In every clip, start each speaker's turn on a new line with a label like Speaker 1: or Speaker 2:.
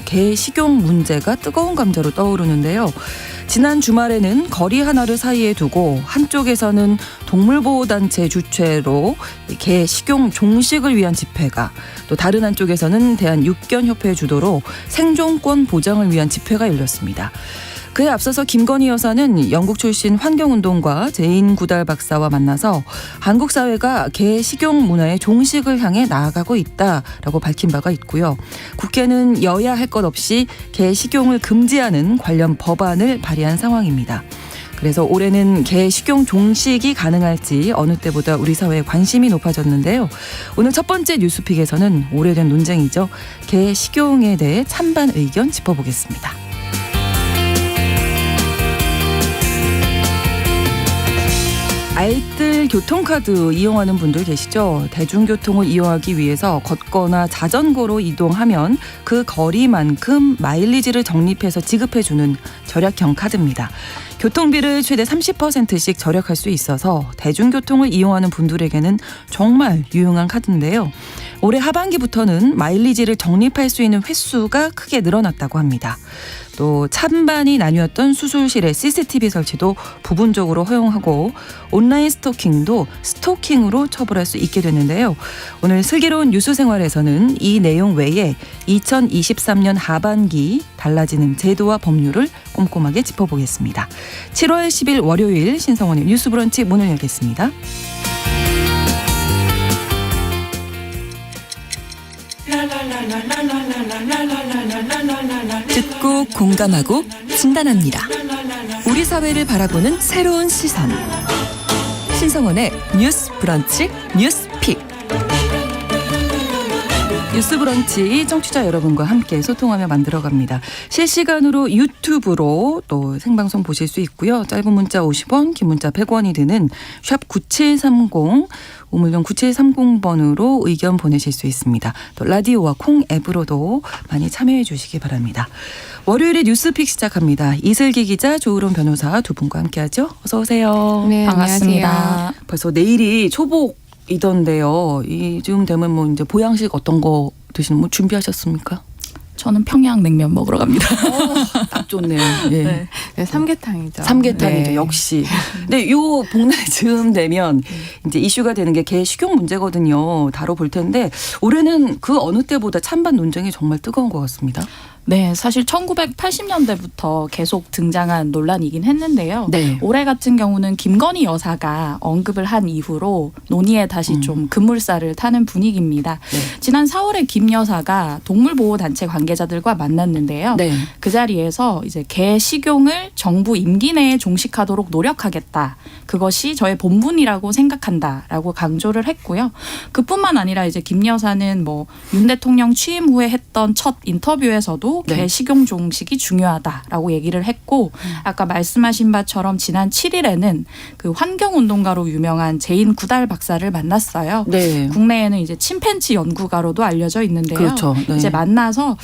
Speaker 1: 개 식용 문제가 뜨거운 감자로 떠오르는데요. 지난 주말에는 거리 하나를 사이에 두고 한쪽에서는 동물보호단체 주최로 개 식용 종식을 위한 집회가, 또 다른 한쪽에서는 대한육견협회 주도로 생존권 보장을 위한 집회가 열렸습니다. 그에 앞서서 김건희 여사는 영국 출신 환경운동가 제인 구달 박사와 만나서 한국 사회가 개 식용 문화의 종식을 향해 나아가고 있다라고 밝힌 바가 있고요. 국회는 여야 할 것 없이 개 식용을 금지하는 관련 법안을 발의한 상황입니다. 그래서 올해는 개 식용 종식이 가능할지 어느 때보다 우리 사회에 관심이 높아졌는데요. 오늘 첫 번째 뉴스픽에서는 오래된 논쟁이죠. 개 식용에 대해 찬반 의견 짚어보겠습니다. 알뜰 교통카드 이용하는 분들 계시죠? 대중교통을 이용하기 위해서 걷거나 자전거로 이동하면 그 거리만큼 마일리지를 적립해서 지급해주는 절약형 카드입니다. 교통비를 최대 30%씩 절약할 수 있어서 대중교통을 이용하는 분들에게는 정말 유용한 카드인데요. 올해 하반기부터는 마일리지를 적립할 수 있는 횟수가 크게 늘어났다고 합니다. 또 찬반이 나뉘었던 수술실의 CCTV 설치도 부분적으로 허용하고 온라인 스토킹도 스토킹으로 처벌할 수 있게 됐는데요. 오늘 슬기로운 뉴스생활에서는 이 내용 외에 2023년 하반기 달라지는 제도와 법률을 꼼꼼하게 짚어보겠습니다. 7월 10일 월요일 신성원의 뉴스브런치 문을 열겠습니다.
Speaker 2: 듣고 공감하고 진단합니다. 우리 사회를 바라보는 새로운 시선. 신성원의 뉴스 브런치 뉴스픽.
Speaker 1: 뉴스브런치 청취자 여러분과 함께 소통하며 만들어갑니다. 실시간으로 유튜브로 또 생방송 보실 수 있고요. 짧은 문자 50원, 긴 문자 100원이 드는 샵 9730, 우물정 9730번으로 의견 보내실 수 있습니다. 또 라디오와 콩 앱으로도 많이 참여해 주시기 바랍니다. 월요일에 뉴스픽 시작합니다. 이슬기 기자, 조으론 변호사 두 분과 함께하죠. 어서 오세요.
Speaker 3: 네,
Speaker 2: 반갑습니다.
Speaker 3: 안녕하세요.
Speaker 1: 벌써 내일이 초복이던데요. 이쯤 되면 뭐 이제 보양식 어떤 거 드시는 뭐 준비하셨습니까?
Speaker 2: 저는 평양냉면 먹으러 갑니다.
Speaker 1: 딱 좋네요. 예.
Speaker 3: 네, 삼계탕이죠.
Speaker 1: 삼계탕이죠.
Speaker 3: 네.
Speaker 1: 역시. 근데 요 복날 즈음 되면 이제 이슈가 되는 게 개 식용 문제거든요. 다뤄볼 텐데 올해는 그 어느 때보다 찬반 논쟁이 정말 뜨거운 것 같습니다.
Speaker 2: 네, 사실 1980년대부터 계속 등장한 논란이긴 했는데요.
Speaker 1: 네.
Speaker 2: 올해 같은 경우는 김건희 여사가 언급을 한 이후로 논의에 다시 좀 급물살을 타는 분위기입니다.
Speaker 1: 네.
Speaker 2: 지난 4월에 김 여사가 동물보호단체 관계자들과 만났는데요.
Speaker 1: 네.
Speaker 2: 그 자리에서 이제 개 식용을 정부 임기 내에 종식하도록 노력하겠다. 그것이 저의 본분이라고 생각한다라고 강조를 했고요. 그뿐만 아니라 이제 김 여사는 뭐 윤 대통령 취임 후에 했던 첫 인터뷰에서도
Speaker 1: 네.
Speaker 2: 개 식용 종식이 중요하다라고 얘기를 했고 아까 말씀하신 바처럼 지난 7일에는 그 환경운동가로 유명한 제인 구달 박사를 만났어요.
Speaker 1: 네.
Speaker 2: 국내에는 이제 침팬지 연구가로도 알려져 있는데요.
Speaker 1: 그렇죠. 네.
Speaker 2: 이제 만나서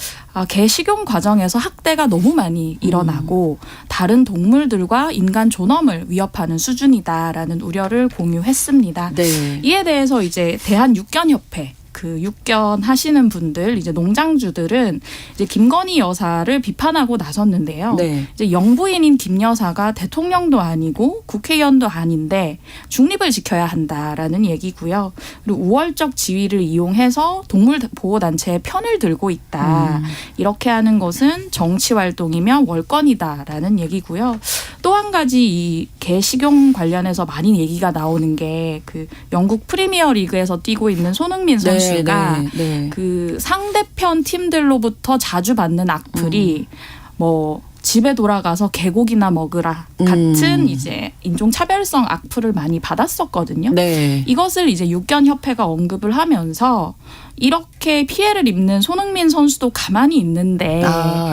Speaker 2: 개 식용 과정에서 학대가 너무 많이 일어나고 다른 동물들과 인간 존엄을 위협하는 수준이다라는 우려를 공유했습니다.
Speaker 1: 네.
Speaker 2: 이에 대해서 이제 대한육견협회 그 육견 하시는 분들 이제 농장주들은 이제 김건희 여사를 비판하고 나섰는데요.
Speaker 1: 네.
Speaker 2: 이제 영부인인 김 여사가 대통령도 아니고 국회의원도 아닌데 중립을 지켜야 한다라는 얘기고요. 그리고 우월적 지위를 이용해서 동물보호단체의 편을 들고 있다. 이렇게 하는 것은 정치활동이며 월권이다라는 얘기고요. 또 한 가지 이 개 식용 관련해서 많이 얘기가 나오는 게 그 영국 프리미어 리그에서 뛰고 있는 손흥민 선수가 그 상대편 팀들로부터 자주 받는 악플이 뭐 집에 돌아가서 개고기나 먹으라 같은 이제 인종차별성 악플을 많이 받았었거든요.
Speaker 1: 네.
Speaker 2: 이것을 이제 육견협회가 언급을 하면서 이렇게 피해를 입는 손흥민 선수도 가만히 있는데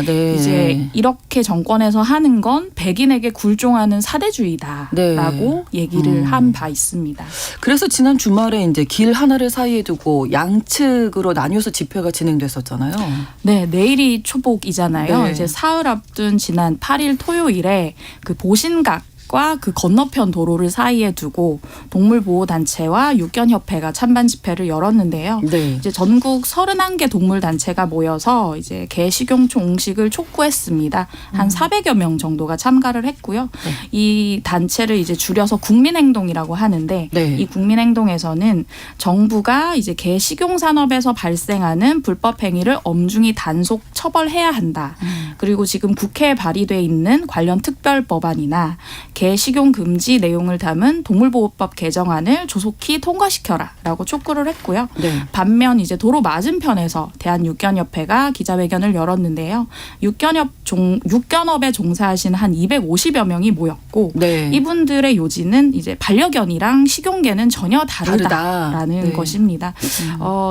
Speaker 1: 네.
Speaker 2: 이제 이렇게 정권에서 하는 건 백인에게 굴종하는 사대주의다라고
Speaker 1: 네.
Speaker 2: 얘기를 한 바 있습니다.
Speaker 1: 그래서 지난 주말에 이제 길 하나를 사이에 두고 양측으로 나뉘어서 집회가 진행됐었잖아요.
Speaker 2: 네, 내일이 초복이잖아요.
Speaker 1: 네.
Speaker 2: 이제 사흘 앞둔 지난 8일 토요일에 그 보신각 과 그 건너편 도로를 사이에 두고 동물보호단체와 육견협회가 찬반 집회를 열었는데요.
Speaker 1: 네.
Speaker 2: 이제 전국 31개 동물단체가 모여서 이제 개 식용 종식을 촉구했습니다. 한 400여 명 정도가 참가를 했고요.
Speaker 1: 네.
Speaker 2: 이 단체를 이제 줄여서 국민행동이라고 하는데
Speaker 1: 네.
Speaker 2: 이 국민행동에서는 정부가 이제 개 식용 산업에서 발생하는 불법 행위를 엄중히 단속 처벌해야 한다. 그리고 지금 국회에 발의돼 있는 관련 특별 법안이나 개 식용 금지 내용을 담은 동물보호법 개정안을 조속히 통과시켜라라고 촉구를 했고요.
Speaker 1: 네.
Speaker 2: 반면 이제 도로 맞은편에서 대한육견협회가 기자회견을 열었는데요. 육견업에 종사하시는 한 250여 명이 모였고
Speaker 1: 네.
Speaker 2: 이분들의 요지는 이제 반려견이랑 식용개는 전혀 다르다라는
Speaker 1: 네.
Speaker 2: 것입니다.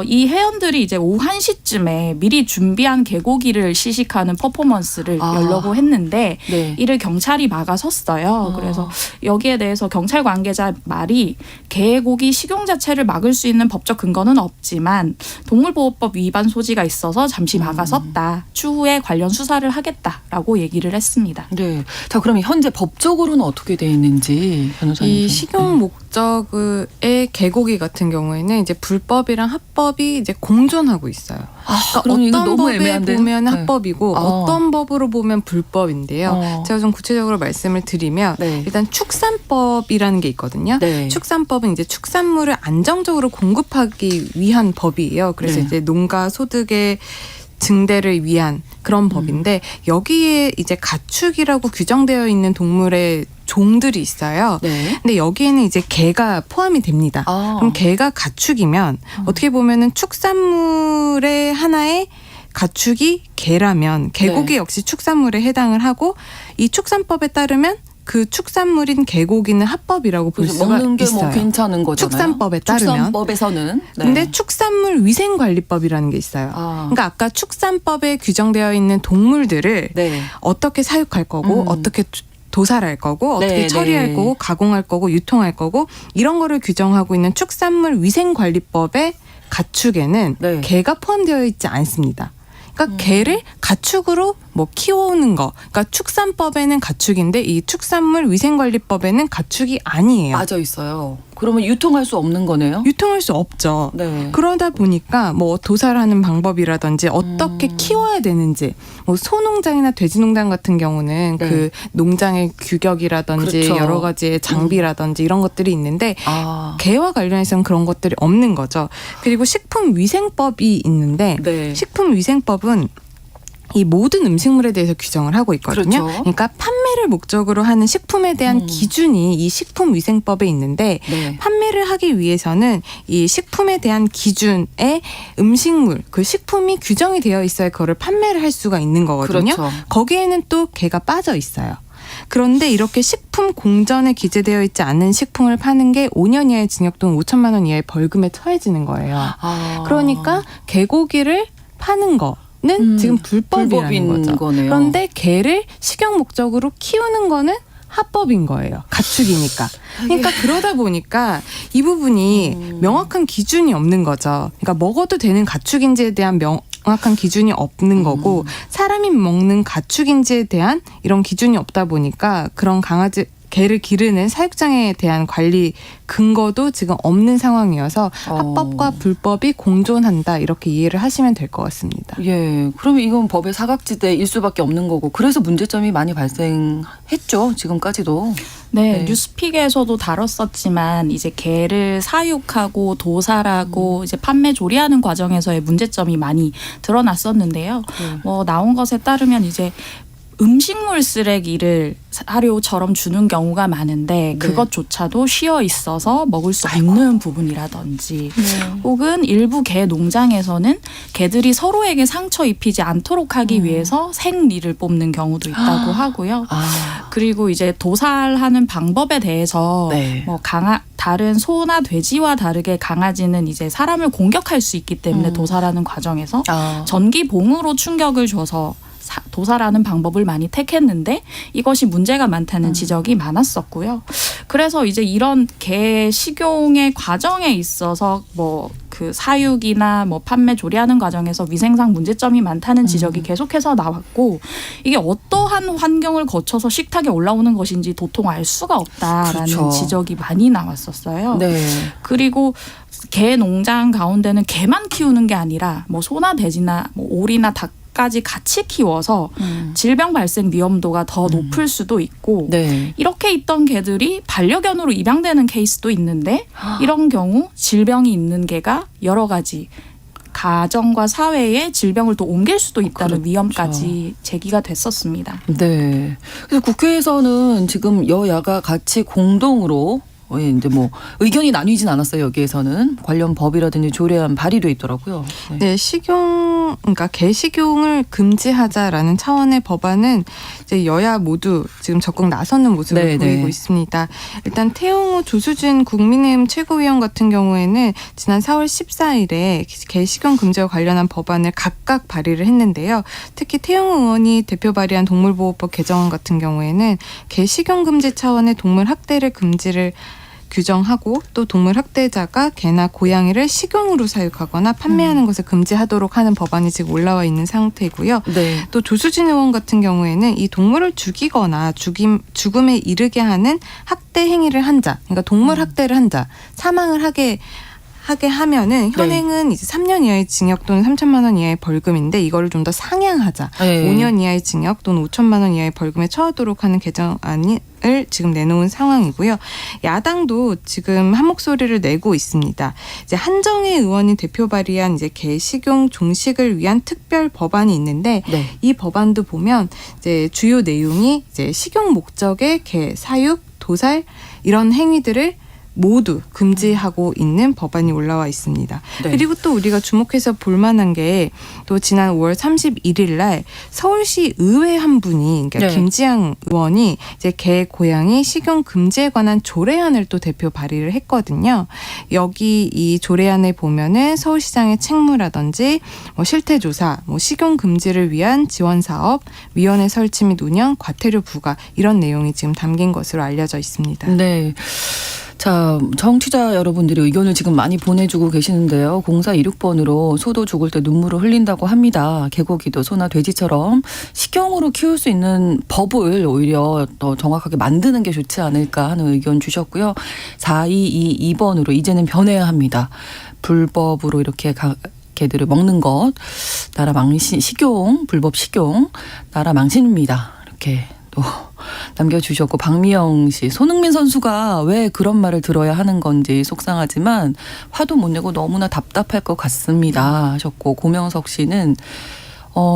Speaker 2: 이 회원들이 이제 오후 1시쯤에 미리 준비한 개고기를 시식하는 퍼포먼스를 열려고 했는데
Speaker 1: 네.
Speaker 2: 이를 경찰이 막아섰어요. 그래서 여기에 대해서 경찰 관계자 말이 개고기 식용 자체를 막을 수 있는 법적 근거는 없지만 동물보호법 위반 소지가 있어서 잠시 막아섰다. 추후에 관련 수사를 하겠다라고 얘기를 했습니다.
Speaker 1: 네. 자, 그럼 현재 법적으로는 어떻게 돼 있는지 변호사님.
Speaker 3: 이
Speaker 1: 좀.
Speaker 3: 식용 목적의 개고기 같은 경우에는 이제 불법이랑 합법이 이제 공존하고 있어요.
Speaker 1: 그럼 이거
Speaker 3: 어떤
Speaker 1: 너무
Speaker 3: 법에
Speaker 1: 애매한데?
Speaker 3: 보면
Speaker 1: 네.
Speaker 3: 합법이고 어떤 법으로 보면 불법인데요. 제가 좀 구체적으로 말씀을 드리면
Speaker 1: 네.
Speaker 3: 일단 축산법이라는 게 있거든요.
Speaker 1: 네.
Speaker 3: 축산법은 이제 축산물을 안정적으로 공급하기 위한 법이에요. 그래서
Speaker 1: 네.
Speaker 3: 이제 농가 소득의 증대를 위한 그런 법인데 여기에 이제 가축이라고 규정되어 있는 동물의 종들이 있어요.
Speaker 1: 네.
Speaker 3: 근데 여기에는 이제 개가 포함이 됩니다. 그럼 개가 가축이면 어떻게 보면은 축산물의 하나의 가축이 개라면 개고기
Speaker 1: 네.
Speaker 3: 역시 축산물에 해당을 하고 이 축산법에 따르면 그 축산물인 개고기는 합법이라고 볼 수가
Speaker 1: 먹는 게
Speaker 3: 있어요.
Speaker 1: 뭐 괜찮은 거잖아요.
Speaker 3: 축산법에 따르면.
Speaker 1: 축산법에서는. 네.
Speaker 3: 근데 축산물 위생관리법이라는 게 있어요. 그러니까 아까 축산법에 규정되어 있는 동물들을
Speaker 1: 네.
Speaker 3: 어떻게 사육할 거고 어떻게 도살할 거고 어떻게
Speaker 1: 네,
Speaker 3: 처리할
Speaker 1: 네.
Speaker 3: 거고 가공할 거고 유통할 거고 이런 거를 규정하고 있는 축산물 위생관리법의 가축에는
Speaker 1: 네.
Speaker 3: 개가 포함되어 있지 않습니다. 그러니까 개를 가축으로 뭐 키워오는 거. 그러니까 축산법에는 가축인데 이 축산물 위생관리법에는 가축이 아니에요.
Speaker 1: 빠져 있어요. 그러면 유통할 수 없는 거네요.
Speaker 3: 유통할 수 없죠.
Speaker 1: 네.
Speaker 3: 그러다 보니까 뭐 도살하는 방법이라든지 어떻게 키워야 되는지 뭐 소농장이나 돼지농장 같은 경우는
Speaker 1: 네.
Speaker 3: 그 농장의 규격이라든지
Speaker 1: 그렇죠.
Speaker 3: 여러 가지의 장비라든지 이런 것들이 있는데 개와 관련해서는 그런 것들이 없는 거죠. 그리고 식품위생법이 있는데
Speaker 1: 네.
Speaker 3: 식품위생법은 이 모든 음식물에 대해서 규정을 하고 있거든요.
Speaker 1: 그렇죠.
Speaker 3: 그러니까 판매를 목적으로 하는 식품에 대한 기준이 이 식품위생법에 있는데
Speaker 1: 네.
Speaker 3: 판매를 하기 위해서는 이 식품에 대한 기준에 음식물, 그 식품이 규정이 되어 있어야 그거를 판매를 할 수가 있는 거거든요.
Speaker 1: 그렇죠.
Speaker 3: 거기에는 또 개가 빠져 있어요. 그런데 이렇게 식품 공전에 기재되어 있지 않은 식품을 파는 게 5년 이하의 징역 또는 5천만 원 이하의 벌금에 처해지는 거예요. 그러니까 개고기를 파는 거는 지금 불법이라는 거죠.
Speaker 1: 거네요.
Speaker 3: 그런데 개를 식용 목적으로 키우는 거는 합법인 거예요. 가축이니까. 그러니까 그러다 보니까 이 부분이 명확한 기준이 없는 거죠. 그러니까 먹어도 되는 가축인지에 대한 명확한 기준이 없는 거고 사람이 먹는 가축인지에 대한 이런 기준이 없다 보니까 그런 개를 기르는 사육장에 대한 관리 근거도 지금 없는 상황이어서 합법과 불법이 공존한다 이렇게 이해를 하시면 될 것 같습니다.
Speaker 1: 예, 그러면 이건 법의 사각지대일 수밖에 없는 거고 그래서 문제점이 많이 발생했죠. 지금까지도.
Speaker 2: 네,
Speaker 1: 네.
Speaker 2: 뉴스픽에서도 다뤘었지만 이제 개를 사육하고 도살하고 이제 판매 조리하는 과정에서의 문제점이 많이 드러났었는데요. 뭐 나온 것에 따르면 이제 음식물 쓰레기를 사료처럼 주는 경우가 많은데 그것조차도 쉬어 있어서 먹을 수 없는 부분이라든지 혹은 일부 개 농장에서는 개들이 서로에게 상처 입히지 않도록 하기 위해서 생리를 뽑는 경우도 있다고 하고요. 그리고 이제 도살하는 방법에 대해서
Speaker 1: 네.
Speaker 2: 뭐 다른 소나 돼지와 다르게 강아지는 이제 사람을 공격할 수 있기 때문에 도살하는 과정에서 전기봉으로 충격을 줘서 도살하는 방법을 많이 택했는데 이것이 문제가 많다는 지적이 많았었고요. 그래서 이제 이런 개 식용의 과정에 있어서 뭐 그 사육이나 뭐 판매 조리하는 과정에서 위생상 문제점이 많다는 지적이 계속해서 나왔고 이게 어떠한 환경을 거쳐서 식탁에 올라오는 것인지 도통 알 수가 없다라는
Speaker 1: 그렇죠.
Speaker 2: 지적이 많이 나왔었어요.
Speaker 1: 네.
Speaker 2: 그리고 개 농장 가운데는 개만 키우는 게 아니라 뭐 소나 돼지나 뭐 오리나 닭까지 같이 키워서 질병 발생 위험도가 더 높을 수도 있고
Speaker 1: 네.
Speaker 2: 이렇게 있던 개들이 반려견으로 입양되는 케이스도 있는데 이런 경우 질병이 있는 개가 여러 가지 가정과 사회에 질병을 또 옮길 수도 있다는
Speaker 1: 그렇죠.
Speaker 2: 위험까지 제기가 됐었습니다.
Speaker 1: 네. 그래서 국회에서는 지금 여야가 같이 공동으로 이제 뭐 의견이 나뉘진 않았어요. 여기에서는 관련 법이라든지 조례안 발의돼 있더라고요. 네.
Speaker 3: 네, 그러니까 개 식용을 금지하자라는 차원의 법안은 이제 여야 모두 지금 적극 나서는 모습을
Speaker 1: 네,
Speaker 3: 보이고
Speaker 1: 네.
Speaker 3: 있습니다. 일단 태용호 조수진 국민의힘 최고위원 같은 경우에는 지난 4월 14일에 개 식용 금지와 관련한 법안을 각각 발의를 했는데요. 특히 태용호 의원이 대표 발의한 동물보호법 개정안 같은 경우에는 개 식용 금지 차원의 동물 학대를 금지를 규정하고 또 동물 학대자가 개나 고양이를 식용으로 사육하거나 판매하는 것을 금지하도록 하는 법안이 지금 올라와 있는 상태고요.
Speaker 1: 네.
Speaker 3: 또 조수진 의원 같은 경우에는 이 동물을 죽이거나 죽음에 이르게 하는 학대 행위를 한 자, 그러니까 동물 학대를 한 자, 사망을 하게 하면은 현행은 이제 3년 이하의 징역 또는 3천만 원 이하의 벌금인데 이거를 좀 더 상향하자.
Speaker 1: 네.
Speaker 3: 5년 이하의 징역 또는 5천만 원 이하의 벌금에 처하도록 하는 개정안을 지금 내놓은 상황이고요. 야당도 지금 한 목소리를 내고 있습니다. 이제 한정혜 의원이 대표 발의한 이제 개 식용 종식을 위한 특별 법안이 있는데
Speaker 1: 네.
Speaker 3: 이 법안도 보면 이제 주요 내용이 이제 식용 목적의 개 사육, 도살 이런 행위들을 모두 금지하고 있는 법안이 올라와 있습니다.
Speaker 1: 네.
Speaker 3: 그리고 또 우리가 주목해서 볼 만한 게 또 지난 5월 31일 날 서울시 의회 한 분이 그러니까
Speaker 1: 네.
Speaker 3: 김지향 의원이 이제 개, 고양이 식용 금지에 관한 조례안을 또 대표 발의를 했거든요. 여기 이 조례안에 보면은 서울시장의 책무라든지 뭐 실태조사, 뭐 식용 금지를 위한 지원 사업, 위원회 설치 및 운영, 과태료 부과 이런 내용이 지금 담긴 것으로 알려져 있습니다.
Speaker 1: 네. 자, 청취자 여러분들이 의견을 지금 많이 보내주고 계시는데요. 0426번으로 소도 죽을 때 눈물을 흘린다고 합니다. 개고기도 소나 돼지처럼 식용으로 키울 수 있는 법을 오히려 더 정확하게 만드는 게 좋지 않을까 하는 의견 주셨고요. 4222번으로 이제는 변해야 합니다. 불법으로 이렇게 개들을 먹는 것, 나라 망신, 식용, 불법 식용, 나라 망신입니다. 이렇게 또 남겨주셨고, 박미영 씨, 손흥민 선수가 왜 그런 말을 들어야 하는 건지 속상하지만 화도 못 내고 너무나 답답할 것 같습니다 하셨고, 고명석 씨는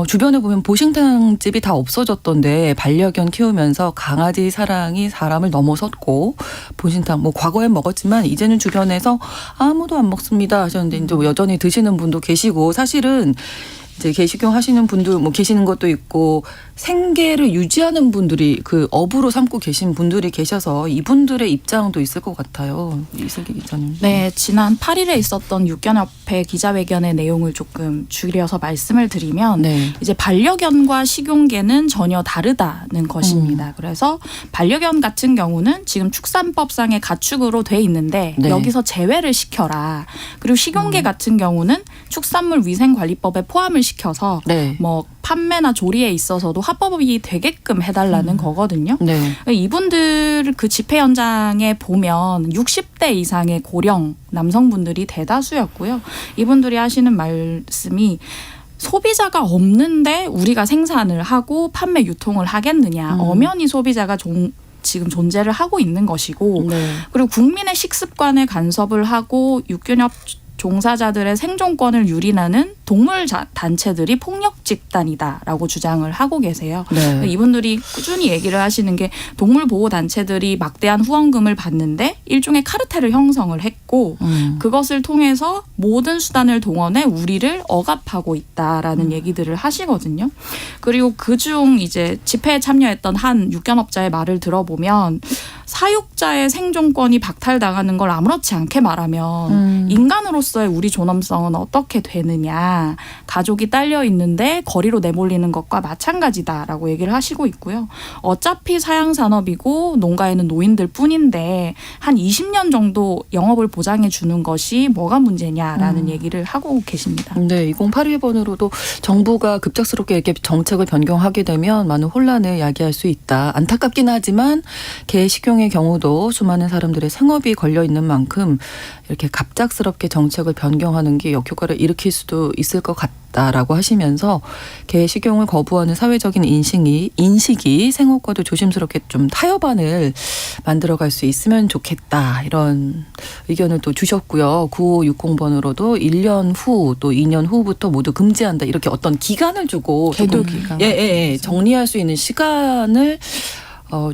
Speaker 1: 주변에 보면 보신탕집이 다 없어졌던데 반려견 키우면서 강아지 사랑이 사람을 넘어섰고, 보신탕 뭐 과거엔 먹었지만 이제는 주변에서 아무도 안 먹습니다 하셨는데 이제 여전히 드시는 분도 계시고, 사실은 이제 개 식용 하시는 분들 뭐 계시는 것도 있고, 생계를 유지하는 분들이 그 업으로 삼고 계신 분들이 계셔서 이분들의 입장도 있을 것 같아요. 이슬기 기자님.
Speaker 2: 네, 지난 8일에 있었던 육견협회 기자회견의 내용을 조금 줄여서 말씀을 드리면
Speaker 1: 네.
Speaker 2: 이제 반려견과 식용개는 전혀 다르다는 것입니다. 그래서 반려견 같은 경우는 지금 축산법상의 가축으로 돼 있는데
Speaker 1: 네.
Speaker 2: 여기서 제외를 시켜라. 그리고 식용개 같은 경우는 축산물 위생관리법에 포함을 시켜서
Speaker 1: 네.
Speaker 2: 뭐 판매나 조리에 있어서도 합법이 되게끔 해달라는 거거든요.
Speaker 1: 네.
Speaker 2: 이분들 그 집회 현장에 보면 60대 이상의 고령 남성분들이 대다수였고요. 이분들이 하시는 말씀이 소비자가 없는데 우리가 생산을 하고 판매 유통을 하겠느냐. 엄연히 소비자가 지금 존재를 하고 있는 것이고,
Speaker 1: 네.
Speaker 2: 그리고 국민의 식습관에 간섭을 하고 육견협 종사자들의 생존권을 유린하는 동물 단체들이 폭력 집단이다라고 주장을 하고 계세요.
Speaker 1: 네.
Speaker 2: 이분들이 꾸준히 얘기를 하시는 게 동물 보호 단체들이 막대한 후원금을 받는데 일종의 카르텔을 형성을 했고 그것을 통해서 모든 수단을 동원해 우리를 억압하고 있다라는 얘기들을 하시거든요. 그리고 그중 이제 집회에 참여했던 한 육견업자의 말을 들어보면 사육자의 생존권이 박탈당하는 걸 아무렇지 않게 말하면 인간으로서의 우리 존엄성은 어떻게 되느냐. 가족이 딸려 있는데 거리로 내몰리는 것과 마찬가지다라고 얘기를 하시고 있고요. 어차피 사양산업이고 농가에는 노인들 뿐인데 한 20년 정도 영업을 보장해 주는 것이 뭐가 문제냐라는 얘기를 하고 계십니다.
Speaker 1: 네, 2081번으로도 정부가 급작스럽게 이렇게 정책을 변경하게 되면 많은 혼란을 야기할 수 있다. 안타깝긴 하지만 개 식용의 경우도 수많은 사람들의 생업이 걸려 있는 만큼 이렇게 갑작스럽게 정책을 변경하는 게 역효과를 일으킬 수도 있을 것 같다라고 하시면서 개 식용을 거부하는 사회적인 인식이 생업과도 조심스럽게 좀 타협안을 만들어갈 수 있으면 좋겠다. 이런 의견을 또 주셨고요. 9560번으로도 1년 후 또 2년 후부터 모두 금지한다. 이렇게 어떤 기간을 주고
Speaker 3: 계도
Speaker 1: 조금
Speaker 3: 기간.
Speaker 1: 정리할 수 있는 시간을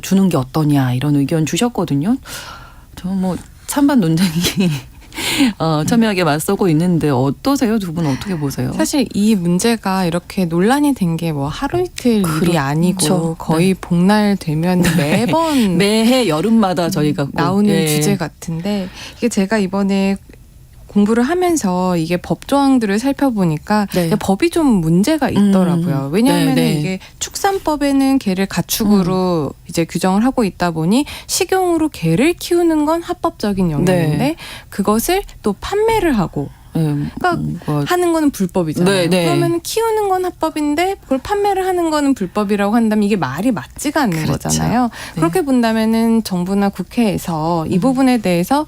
Speaker 1: 주는 게 어떠냐 이런 의견 주셨거든요. 저 뭐 찬반 논쟁이 첨예하게 맞서고 있는데 어떠세요? 두 분 어떻게 보세요?
Speaker 3: 사실 이 문제가 이렇게 논란이 된 게 뭐 하루 이틀 일이 아니고 거의 복날 되면 매번
Speaker 1: 매해 여름마다 저희가
Speaker 3: 나오는 주제 같은데 이게 제가 이번에 공부를 하면서 이게 법 조항들을 살펴보니까 법이 좀 문제가 있더라고요. 왜냐하면 이게 축산법에는 개를 가축으로 이제 규정을 하고 있다 보니 식용으로 개를 키우는 건 합법적인 영역인데 그것을 또 판매를 하고 그러니까 하는 거는 불법이잖아요. 그러면 키우는 건 합법인데 그걸 판매를 하는 거는 불법이라고 한다면 이게 말이 맞지가 않는 거잖아요. 그렇게 본다면은 정부나 국회에서 이 부분에 대해서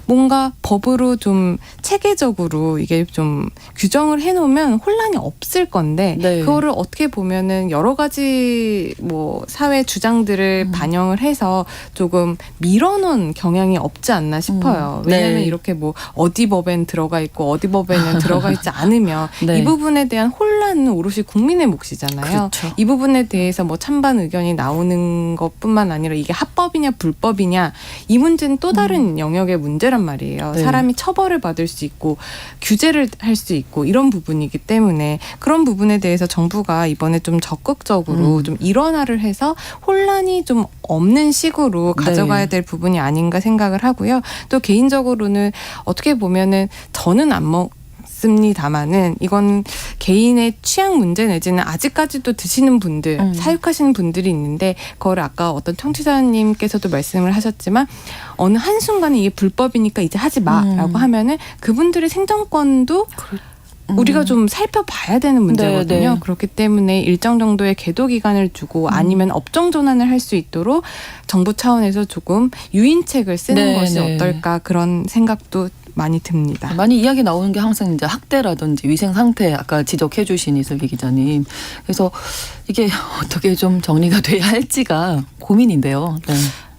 Speaker 3: 뭔가 법으로 좀 체계적으로 이게 좀 규정을 해놓으면 혼란이 없을 건데 그거를 어떻게 보면은 여러 가지 뭐 사회 주장들을 반영을 해서 조금 밀어놓은 경향이 없지 않나 싶어요. 왜냐하면 이렇게 뭐 어디 법엔 들어가 있고 어디 법에는 들어가 있지 않으면 이 부분에 대한 혼란은 오롯이 국민의 몫이잖아요. 이 부분에 대해서 뭐 찬반 의견이 나오는 것뿐만 아니라 이게 합법이냐 불법이냐 이 문제는 또 다른 영역의 문제란 말이에요. 사람이 처벌을 받을 수 있고 규제를 할 수 있고 이런 부분이기 때문에 그런 부분에 대해서 정부가 이번에 좀 적극적으로 좀 일원화를 해서 혼란이 좀 없는 식으로 가져가야 될 부분이 아닌가 생각을 하고요. 또 개인적으로는 어떻게 보면은 저는 안 먹습니다마는 이건 개인의 취향 문제 내지는 아직까지도 드시는 분들, 사육하시는 분들이 있는데 그걸 아까 어떤 청취자님께서도 말씀을 하셨지만 어느 한순간에 이게 불법이니까 이제 하지 마라고 하면은 그분들의 생존권도 우리가 좀 살펴봐야 되는 문제거든요. 그렇기 때문에 일정 정도의 계도 기간을 주고 아니면 업종 전환을 할 수 있도록 정부 차원에서 조금 유인책을 쓰는 것이 어떨까 그런 생각도 많이 듭니다.
Speaker 1: 많이 이야기 나오는 게 항상 이제 학대라든지 위생 상태 아까 지적해 주신 이슬기 기자님. 그래서 이게 어떻게 좀 정리가 돼야 할지가 고민인데요.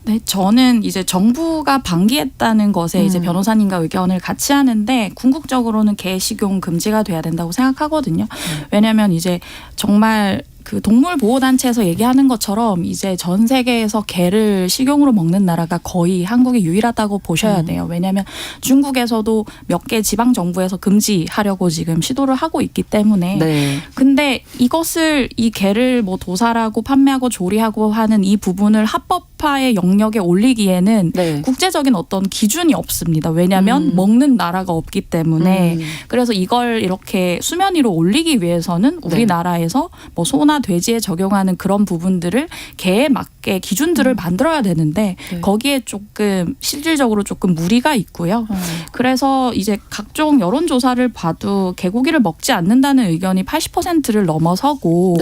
Speaker 2: 네, 저는 이제 정부가 방기했다는 것에 이제 변호사님과 의견을 같이 하는데 궁극적으로는 개 식용 금지가 돼야 된다고 생각하거든요. 왜냐하면 이제 정말 그 동물보호단체에서 얘기하는 것처럼 이제 전 세계에서 개를 식용으로 먹는 나라가 거의 한국이 유일하다고 보셔야 돼요. 왜냐하면 중국에서도 몇 개 지방 정부에서 금지하려고 지금 시도를 하고 있기 때문에. 근데 이것을 이 개를 뭐 도살하고 판매하고 조리하고 하는 이 부분을 합법화의 영역에 올리기에는 국제적인 어떤 기준이 없습니다. 왜냐하면 먹는 나라가 없기 때문에. 그래서 이걸 이렇게 수면 위로 올리기 위해서는 우리나라에서 뭐 소나 돼지에 적용하는 그런 부분들을 개에 맞게 기준들을 만들어야 되는데 거기에 조금 실질적으로 조금 무리가 있고요. 그래서 이제 각종 여론조사를 봐도 개고기를 먹지 않는다는 의견이 80%를 넘어서고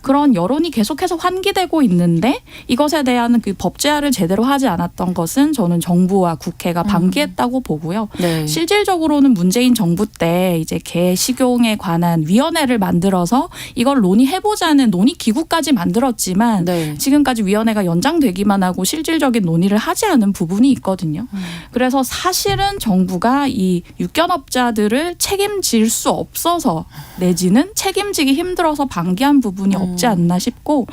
Speaker 2: 그런 여론이 계속해서 환기되고 있는데 이것에 대한 그 법제화를 제대로 하지 않았던 것은 저는 정부와 국회가 방기했다고 보고요. 실질적으로는 문재인 정부 때 이제 개 식용에 관한 위원회를 만들어서 이걸 논의해보자는 논의기구까지 만들었지만 지금까지 위원회가 연장되기만 하고 실질적인 논의를 하지 않은 부분이 있거든요. 그래서 사실은 정부가 이 육견업자들을 책임질 수 없어서 내지는 책임지기 힘들어서 방기한 부분이 없지 않나 싶고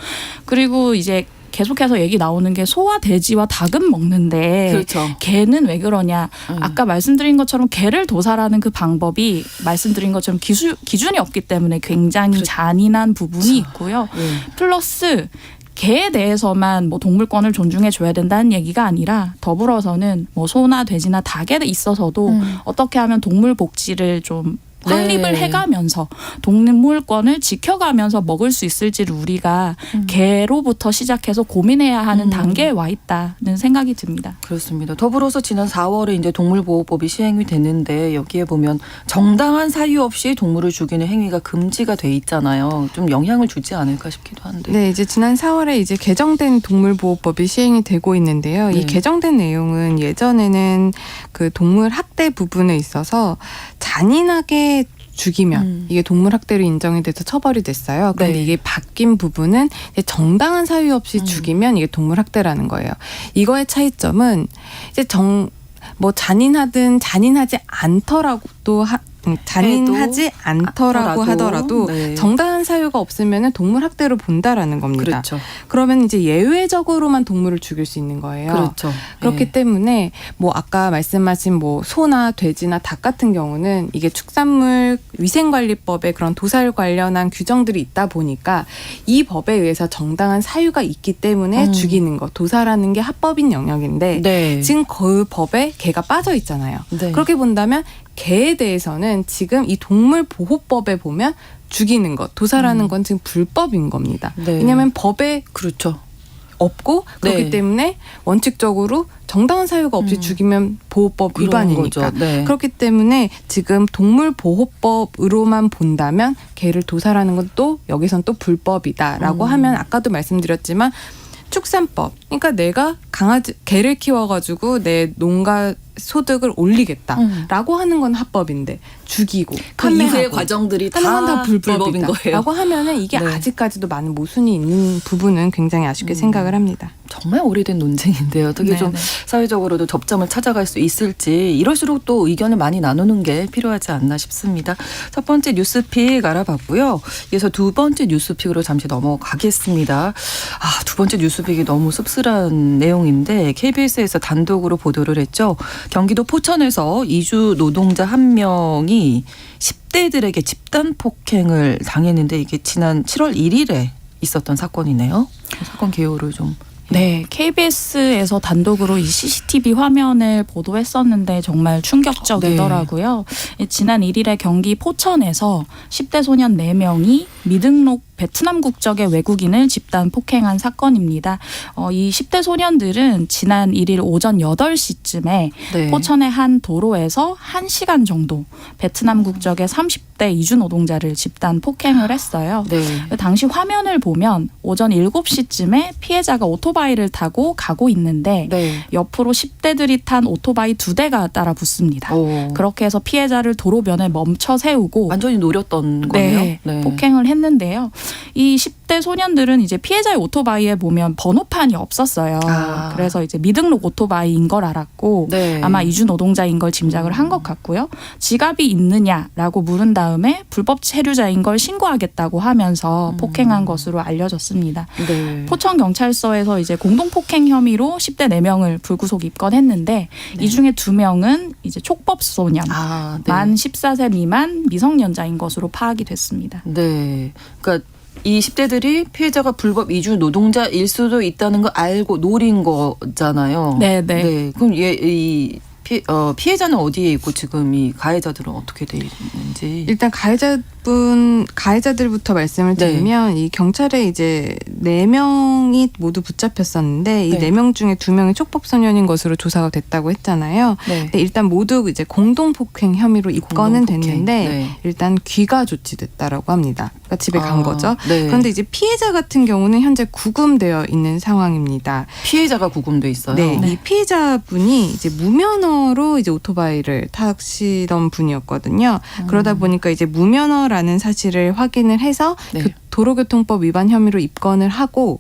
Speaker 2: 그리고 이제 계속해서 얘기 나오는 게 소와 돼지와 닭은 먹는데 개는 왜 그러냐. 아까 말씀드린 것처럼 개를 도살하는 그 방법이 말씀드린 것처럼 기준이 없기 때문에 굉장히 잔인한 부분이 있고요. 플러스 개에 대해서만 뭐 동물권을 존중해 줘야 된다는 얘기가 아니라 더불어서는 뭐 소나 돼지나 닭에 있어서도 어떻게 하면 동물 복지를 좀 확립을
Speaker 1: 네.
Speaker 2: 해가면서 동물권을 지켜가면서 먹을 수 있을지를 우리가 개로부터 시작해서 고민해야 하는 단계에 와 있다는 생각이 듭니다.
Speaker 1: 그렇습니다. 더불어서 지난 4월에 이제 동물보호법이 시행이 됐는데 여기에 보면 정당한 사유 없이 동물을 죽이는 행위가 금지가 돼 있잖아요. 좀 영향을 주지 않을까 싶기도 한데.
Speaker 3: 네, 이제 지난 4월에 이제 개정된 동물보호법이 시행이 되고 있는데요.
Speaker 1: 네.
Speaker 3: 이 개정된 내용은 예전에는 그 동물 학대 부분에 있어서 잔인하게 죽이면 이게 동물 학대로 인정이 돼서 처벌이 됐어요. 그런데
Speaker 1: 네.
Speaker 3: 이게 바뀐 부분은 이제 정당한 사유 없이 죽이면 이게 동물 학대라는 거예요. 이거의 차이점은 이제 뭐 잔인하든 잔인하지 않더라도 잔인하지 않더라고 하더라도
Speaker 1: 네.
Speaker 3: 정당한 사유가 없으면 동물 학대로 본다라는 겁니다.
Speaker 1: 그렇죠.
Speaker 3: 그러면 이제 예외적으로만 동물을 죽일 수 있는 거예요.
Speaker 1: 그렇죠.
Speaker 3: 그렇기
Speaker 1: 네.
Speaker 3: 때문에 뭐 아까 말씀하신 뭐 소나 돼지나 닭 같은 경우는 이게 축산물 위생관리법에 그런 도살 관련한 규정들이 있다 보니까 이 법에 의해서 정당한 사유가 있기 때문에 죽이는 것, 도살하는 게 합법인 영역인데
Speaker 1: 네.
Speaker 3: 지금 그 법에 개가 빠져 있잖아요.
Speaker 1: 네.
Speaker 3: 그렇게 본다면 개에 대해서는 지금 이 동물보호법에 보면 죽이는 것, 도살하는 건 지금 불법인 겁니다.
Speaker 1: 네.
Speaker 3: 왜냐하면 법에
Speaker 1: 그렇죠.
Speaker 3: 없고 그렇기
Speaker 1: 네.
Speaker 3: 때문에 원칙적으로 정당한 사유가 없이 죽이면 보호법
Speaker 1: 그런
Speaker 3: 위반이니까.
Speaker 1: 거죠. 네.
Speaker 3: 그렇기 때문에 지금 동물보호법으로만 본다면 개를 도살하는 것도 여기선 또 불법이다라고 하면 아까도 말씀드렸지만 축산법. 그러니까 내가 개를 키워가지고 내 농가 소득을 올리겠다라고 하는 건 합법인데 죽이고
Speaker 1: 그 이후의
Speaker 3: 판매하고
Speaker 1: 과정들이
Speaker 3: 하는 건 다
Speaker 1: 불법인
Speaker 3: 불법이다.
Speaker 1: 거예요.
Speaker 3: 라고 하면은 이게
Speaker 1: 네.
Speaker 3: 아직까지도 많은 모순이 있는 부분은 굉장히 아쉽게 생각을 합니다.
Speaker 1: 정말 오래된 논쟁인데요. 어떻게 좀
Speaker 2: 네네.
Speaker 1: 사회적으로도 접점을 찾아갈 수 있을지 이럴수록 또 의견을 많이 나누는 게 필요하지 않나 싶습니다. 첫 번째 뉴스픽 알아봤고요. 이어서 두 번째 뉴스픽으로 잠시 넘어가겠습니다. 두 번째 뉴스픽이 너무 씁쓸한 내용인데 KBS에서 단독으로 보도를 했죠. 경기도 포천에서 이주 노동자 한 명이 10대들에게 집단 폭행을 당했는데 이게 지난 7월 1일에 있었던 사건이네요. 사건 개요를 좀.
Speaker 2: 네, KBS에서 단독으로 이 CCTV 화면을 보도했었는데 정말 충격적이더라고요. 지난 1일에 경기 포천에서 10대 소년 4명이 미등록 베트남 국적의 외국인을 집단 폭행한 사건입니다. 이 10대 소년들은 지난 1일 오전 8시쯤에
Speaker 1: 네.
Speaker 2: 포천의 한 도로에서 1시간 정도 베트남 국적의 30대 이주 노동자를 집단 폭행을 했어요.
Speaker 1: 네.
Speaker 2: 당시 화면을 보면 오전 7시쯤에 피해자가 오토바이를 타고 가고 있는데
Speaker 1: 네.
Speaker 2: 옆으로 10대들이 탄 오토바이 2대가 따라 붙습니다.
Speaker 1: 오.
Speaker 2: 그렇게 해서 피해자를 도로변에 멈춰 세우고
Speaker 1: 완전히 노렸던 거네요.
Speaker 2: 네, 폭행을 했는데요. 이 10대 소년들은 이제 피해자의 오토바이에 보면 번호판이 없었어요.
Speaker 1: 아.
Speaker 2: 그래서 이제 미등록 오토바이인 걸 알았고
Speaker 1: 네.
Speaker 2: 아마 이주 노동자인 걸 짐작을 한 것 같고요. 지갑이 있느냐라고 물은 다음에 불법 체류자인 걸 신고하겠다고 하면서 폭행한 것으로 알려졌습니다.
Speaker 1: 네.
Speaker 2: 포천 경찰서에서 이제 공동 폭행 혐의로 10대 4명을 불구속 입건했는데 이 중에 2명은 이제 촉법 소년,
Speaker 1: 아, 네.
Speaker 2: 만 14세 미만 미성년자인 것으로 파악이 됐습니다.
Speaker 1: 네. 그러니까 이 10대들이 피해자가 불법 이주 노동자일 수도 있다는 걸 알고 노린 거잖아요.
Speaker 2: 네.
Speaker 1: 그럼 피해자는 어디에 있고 지금 이 가해자들은 어떻게 돼 있는지.
Speaker 3: 일단 가해자들부터 말씀을 드리면 이 경찰에 이제 4명이 모두 붙잡혔었는데 이
Speaker 1: 네.
Speaker 3: 4명 중에 2명이 촉법소년인 것으로 조사가 됐다고 했잖아요.
Speaker 1: 네.
Speaker 3: 근데 일단 모두 이제 공동폭행 혐의로 입건은
Speaker 1: 공동폭행.
Speaker 3: 됐는데
Speaker 1: 네.
Speaker 3: 일단 귀가 조치됐다라고 합니다. 그러니까 집에 간 거죠.
Speaker 1: 네.
Speaker 3: 그런데 이제 피해자 같은 경우는 현재 구금되어 있는 상황입니다.
Speaker 1: 피해자가 구금돼 있어요.
Speaker 3: 네, 이 피해자분이 이제 무면허로 이제 오토바이를 타시던 분이었거든요. 그러다 보니까 이제 무면허라는 사실을 확인을 해서
Speaker 1: 네.
Speaker 3: 도로교통법 위반 혐의로 입건을 하고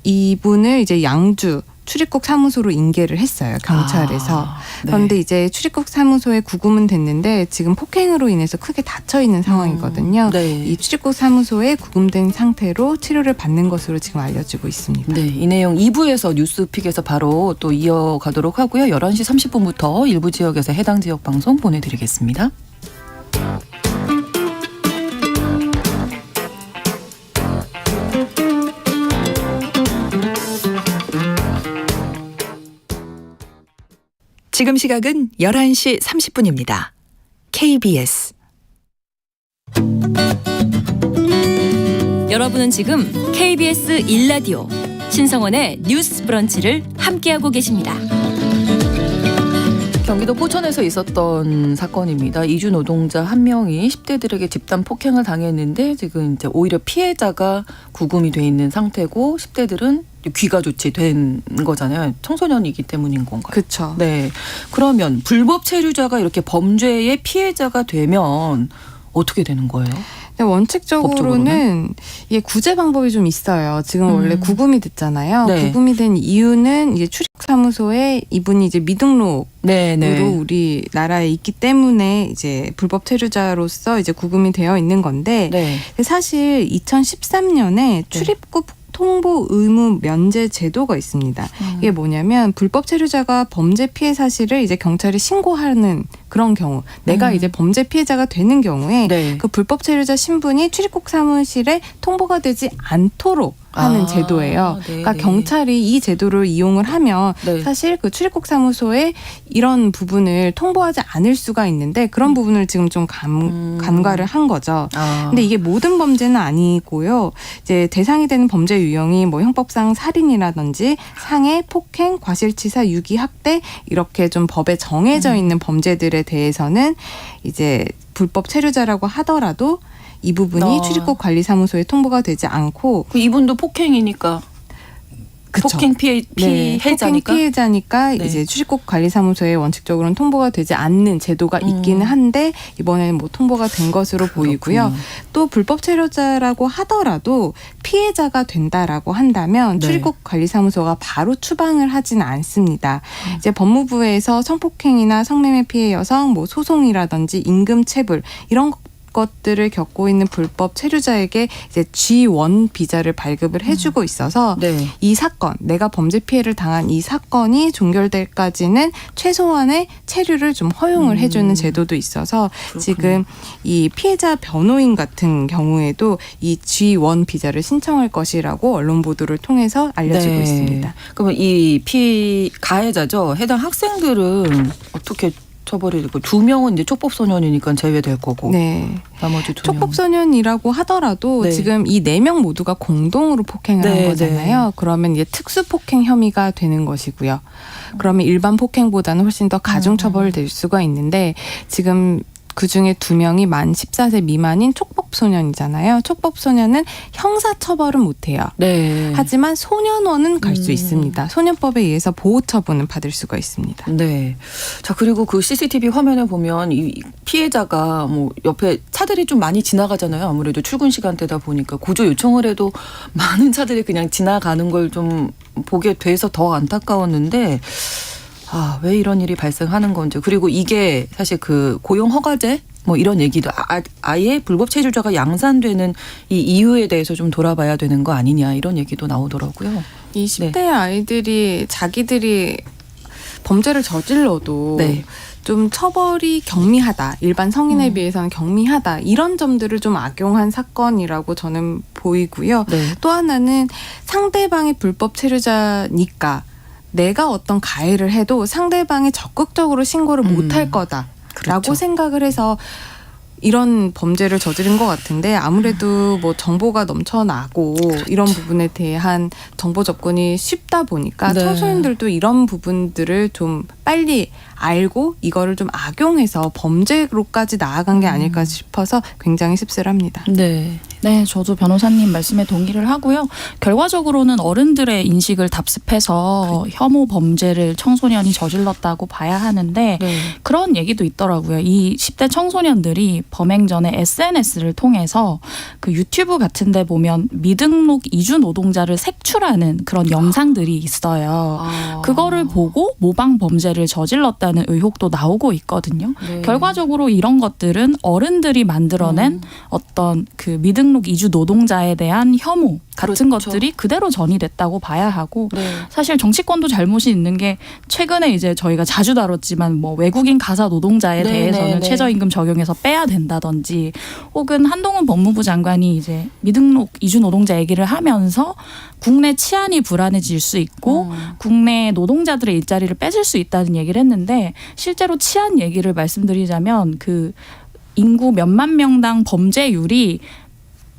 Speaker 3: 이분을 이제 양주 출입국 사무소로 인계를 했어요, 경찰에서.
Speaker 1: 네.
Speaker 3: 그런데 이제 출입국 사무소에 구금은 됐는데 지금 폭행으로 인해서 크게 다쳐 있는 상황이거든요.
Speaker 1: 네.
Speaker 3: 이 출입국 사무소에 구금된 상태로 치료를 받는 것으로 지금 알려지고 있습니다.
Speaker 1: 네, 이 내용 2부에서 뉴스픽에서 바로 또 이어가도록 하고요. 11시 30분부터 일부 지역에서 해당 지역 방송 보내드리겠습니다.
Speaker 4: 지금 시각은 11시 30분입니다. KBS
Speaker 5: 여러분은 지금 KBS 1라디오 신성원의 뉴스 브런치를 함께하고 계십니다.
Speaker 1: 경기도 포천에서 있었던 사건입니다. 이주 노동자 한 명이 10대들에게 집단 폭행을 당했는데 지금 이제 오히려 피해자가 구금이 돼 있는 상태고 10대들은 귀가 조치된 거잖아요. 청소년이기 때문인 건가요?
Speaker 3: 그렇죠.
Speaker 1: 네. 그러면 불법 체류자가 이렇게 범죄의 피해자가 되면 어떻게 되는 거예요?
Speaker 3: 원칙적으로는 이게 구제 방법이 좀 있어요. 지금 원래 구금이 됐잖아요.
Speaker 1: 네.
Speaker 3: 구금이 된 이유는 이제 출입사무소에 이분이 이제 미등록으로 우리나라에 있기 때문에 이제 불법 체류자로서 이제 구금이 되어 있는 건데
Speaker 1: 네.
Speaker 3: 사실 2013년에 출입국 통보 의무 면제 제도가 있습니다. 이게 뭐냐면 불법 체류자가 범죄 피해 사실을 이제 경찰에 신고하는 그런 경우, 내가 이제 범죄 피해자가 되는 경우에
Speaker 1: 네.
Speaker 3: 그 불법 체류자 신분이 출입국 사무실에 통보가 되지 않도록 하는 제도예요.
Speaker 1: 네,
Speaker 3: 그러니까
Speaker 1: 네.
Speaker 3: 경찰이 이 제도를 이용을 하면
Speaker 1: 네.
Speaker 3: 사실 그 출입국 사무소에 이런 부분을 통보하지 않을 수가 있는데 그런 부분을 지금 좀 간과를 한 거죠. 근데 이게 모든 범죄는 아니고요. 이제 대상이 되는 범죄 유형이 뭐 형법상 살인이라든지 상해, 폭행, 과실치사, 유기, 학대 이렇게 좀 법에 정해져 있는 범죄들에 대해서는 이제 불법 체류자라고 하더라도 이 부분이 출입국 관리사무소에 통보가 되지 않고
Speaker 1: 이분도 폭행이니까
Speaker 3: 그쵸.
Speaker 1: 폭행 피해자니까
Speaker 3: 폭행 피해자니까
Speaker 1: 네.
Speaker 3: 이제 출입국 관리사무소에 원칙적으로는 통보가 되지 않는 제도가 있기는 한데 이번에는 뭐 통보가 된 것으로 보이고요. 또 불법 체류자라고 하더라도 피해자가 된다라고 한다면
Speaker 1: 네.
Speaker 3: 출입국 관리사무소가 바로 추방을 하지는 않습니다. 이제 법무부에서 성폭행이나 성매매 피해 여성 뭐 소송이라든지 임금 체불 이런 것들을 겪고 있는 불법 체류자에게 이제 G1 비자를 발급을 해주고 있어서
Speaker 1: 네.
Speaker 3: 이 사건, 내가 범죄 피해를 당한 이 사건이 종결될까지는 최소한의 체류를 좀 허용을 해주는 제도도 있어서
Speaker 1: 그렇군요.
Speaker 3: 지금 이 피해자 변호인 같은 경우에도 이 G1 비자를 신청할 것이라고 언론 보도를 통해서 알려지고
Speaker 1: 네.
Speaker 3: 있습니다.
Speaker 1: 그러면 이 가해자죠. 해당 학생들은 어떻게 처벌이 되고 2명은 이제 촉법소년이니까 제외될 거고
Speaker 3: 네.
Speaker 1: 나머지 2명
Speaker 3: 촉법소년이라고 하더라도
Speaker 1: 네.
Speaker 3: 지금 이 4명 모두가 공동으로 폭행을
Speaker 1: 네,
Speaker 3: 한 거잖아요. 그러면 이제 특수폭행 혐의가 되는 것이고요. 그러면 일반 폭행보다는 훨씬 더 가중처벌될 수가 있는데 지금 그중에 2명이 만 14세 미만인 촉법소년이잖아요. 촉법소년은 형사처벌은 못해요.
Speaker 1: 네.
Speaker 3: 하지만 소년원은 갈 수 있습니다. 소년법에 의해서 보호처분은 받을 수가 있습니다.
Speaker 1: 네. 자, 그리고 그 CCTV 화면에 보면 이 피해자가 뭐 옆에 차들이 좀 많이 지나가잖아요. 아무래도 출근 시간대다 보니까 구조 요청을 해도 많은 차들이 그냥 지나가는 걸 좀 보게 돼서 더 안타까웠는데 왜 이런 일이 발생하는 건지. 그리고 이게 사실 그 고용 허가제 뭐 이런 얘기도 아예 불법 체류자가 양산되는 이 이유에 대해서 좀 돌아봐야 되는 거 아니냐 이런 얘기도 나오더라고요.
Speaker 3: 이 10대 아이들이 자기들이 범죄를 저질러도
Speaker 1: 네.
Speaker 3: 좀 처벌이 경미하다. 일반 성인에 비해서는 경미하다. 이런 점들을 좀 악용한 사건이라고 저는 보이고요.
Speaker 1: 네.
Speaker 3: 또 하나는 상대방이 불법 체류자니까 내가 어떤 가해를 해도 상대방이 적극적으로 신고를 못할 거다라고
Speaker 1: 그렇죠.
Speaker 3: 생각을 해서 이런 범죄를 저지른 것 같은데 아무래도 뭐 정보가 넘쳐나고 이런 부분에 대한 정보 접근이 쉽다 보니까
Speaker 1: 네.
Speaker 3: 청소년들도 이런 부분들을 좀 빨리 알고 이거를 좀 악용해서 범죄로까지 나아간 게 아닐까 싶어서 굉장히 씁쓸합니다.
Speaker 1: 네.
Speaker 2: 네, 저도 변호사님 말씀에 동의를 하고요. 결과적으로는 어른들의 인식을 답습해서 혐오 범죄를 청소년이 저질렀다고 봐야 하는데
Speaker 1: 네.
Speaker 2: 그런 얘기도 있더라고요. 이 10대 청소년들이 범행 전에 SNS를 통해서 그 유튜브 같은 데 보면 미등록 이주 노동자를 색출하는 그런 영상들이 있어요. 그거를 보고 모방 범죄를 저질렀다는 의혹도 나오고 있거든요.
Speaker 1: 네.
Speaker 2: 결과적으로 이런 것들은 어른들이 만들어낸 어떤 그 미등록 이주 노동자에 대한 혐오 같은
Speaker 1: 그렇죠.
Speaker 2: 것들이 그대로 전이됐다고 봐야 하고
Speaker 1: 네.
Speaker 2: 사실 정치권도 잘못이 있는 게 최근에 이제 저희가 자주 다뤘지만 뭐 외국인 가사 노동자에
Speaker 1: 네,
Speaker 2: 대해서는
Speaker 1: 네, 네.
Speaker 2: 최저임금 적용해서 빼야 된다든지 혹은 한동훈 법무부 장관이 이제 미등록 이주 노동자 얘기를 하면서 국내 치안이 불안해질 수 있고 국내 노동자들의 일자리를 뺏을 수 있다는 있다라는 얘기를 했는데 실제로 치안 얘기를 말씀드리자면 그 인구 몇만 명당 범죄율이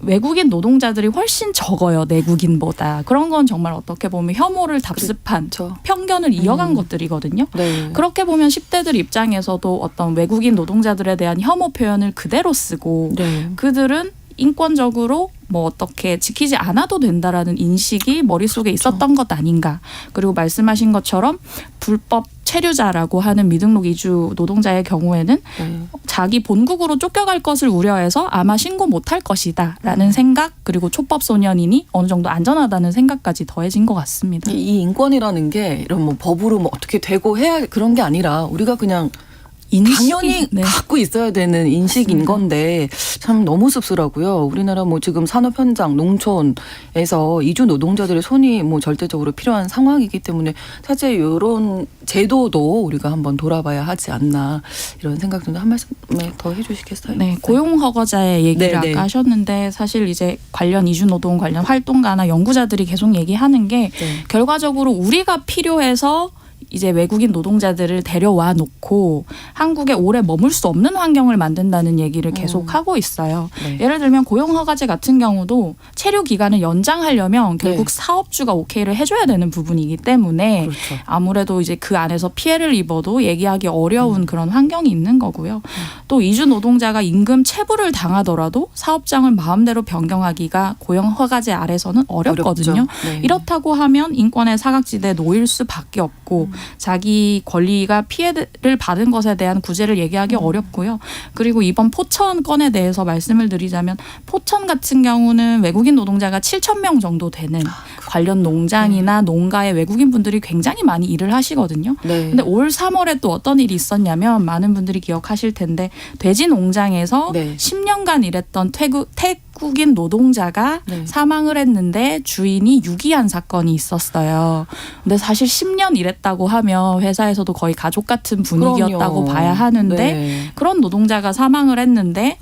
Speaker 2: 외국인 노동자들이 훨씬 적어요. 내국인보다. 그런 건 정말 어떻게 보면 혐오를 답습한
Speaker 1: 그렇죠.
Speaker 2: 편견을 이어간 것들이거든요.
Speaker 1: 네.
Speaker 2: 그렇게 보면 10대들 입장에서도 어떤 외국인 노동자들에 대한 혐오 표현을 그대로 쓰고
Speaker 1: 네.
Speaker 2: 그들은 인권적으로 뭐 어떻게 지키지 않아도 된다라는 인식이 머릿속에 있었던 것 아닌가. 그리고 말씀하신 것처럼 불법 체류자라고 하는 미등록 이주 노동자의 경우에는
Speaker 1: 네.
Speaker 2: 자기 본국으로 쫓겨갈 것을 우려해서 아마 신고 못할 것이다 라는 생각, 그리고 촉법 소년이니 어느 정도 안전하다는 생각까지 더해진 것 같습니다.
Speaker 1: 이 인권이라는 게 이런 뭐 법으로 뭐 어떻게 되고 해야 그런 게 아니라 우리가 그냥 당연히
Speaker 2: 네.
Speaker 1: 갖고 있어야 되는 인식인
Speaker 2: 맞습니다.
Speaker 1: 건데 참 너무 씁쓸하고요. 우리나라 뭐 지금 산업 현장, 농촌에서 이주 노동자들의 손이 뭐 절대적으로 필요한 상황이기 때문에 사실 이런 제도도 우리가 한번 돌아봐야 하지 않나 이런 생각 좀 한 말씀 더 해주시겠어요?
Speaker 2: 네, 고용허가자의 얘기를
Speaker 1: 네, 네.
Speaker 2: 아까 하셨는데 사실 이제 관련 이주노동 관련 활동가나 연구자들이 계속 얘기하는 게
Speaker 1: 네.
Speaker 2: 결과적으로 우리가 필요해서 이제 외국인 노동자들을 데려와 놓고 한국에 오래 머물 수 없는 환경을 만든다는 얘기를 계속 하고 있어요.
Speaker 1: 네.
Speaker 2: 예를 들면 고용허가제 같은 경우도 체류 기간을 연장하려면 결국
Speaker 1: 네.
Speaker 2: 사업주가 오케이를 해줘야 되는 부분이기 때문에
Speaker 1: 그렇죠.
Speaker 2: 아무래도 이제 그 안에서 피해를 입어도 얘기하기 어려운 그런 환경이 있는 거고요. 또 이주 노동자가 임금 체불을 당하더라도 사업장을 마음대로 변경하기가 고용허가제 아래서는 어렵거든요.
Speaker 1: 어렵죠. 네.
Speaker 2: 이렇다고 하면 인권의 사각지대에 놓일 수밖에 없고 자기 권리가 피해를 받은 것에 대한 구제를 얘기하기 어렵고요. 그리고 이번 포천 건에 대해서 말씀을 드리자면 포천 같은 경우는 외국인 노동자가 7,000명 정도 되는 관련 농장이나 농가의 외국인 분들이 굉장히 많이 일을 하시거든요.
Speaker 1: 네.
Speaker 2: 근데 올 3월에 또 어떤 일이 있었냐면 많은 분들이 기억하실 텐데 돼지 농장에서
Speaker 1: 네.
Speaker 2: 10년간 일했던 태국인 노동자가
Speaker 1: 네.
Speaker 2: 사망을 했는데 주인이 유기한 사건이 있었어요. 근데 사실 10년 일했다고 하면 회사에서도 거의 가족 같은 분위기였다고
Speaker 1: 그럼요.
Speaker 2: 봐야 하는데
Speaker 1: 네.
Speaker 2: 그런 노동자가 사망을 했는데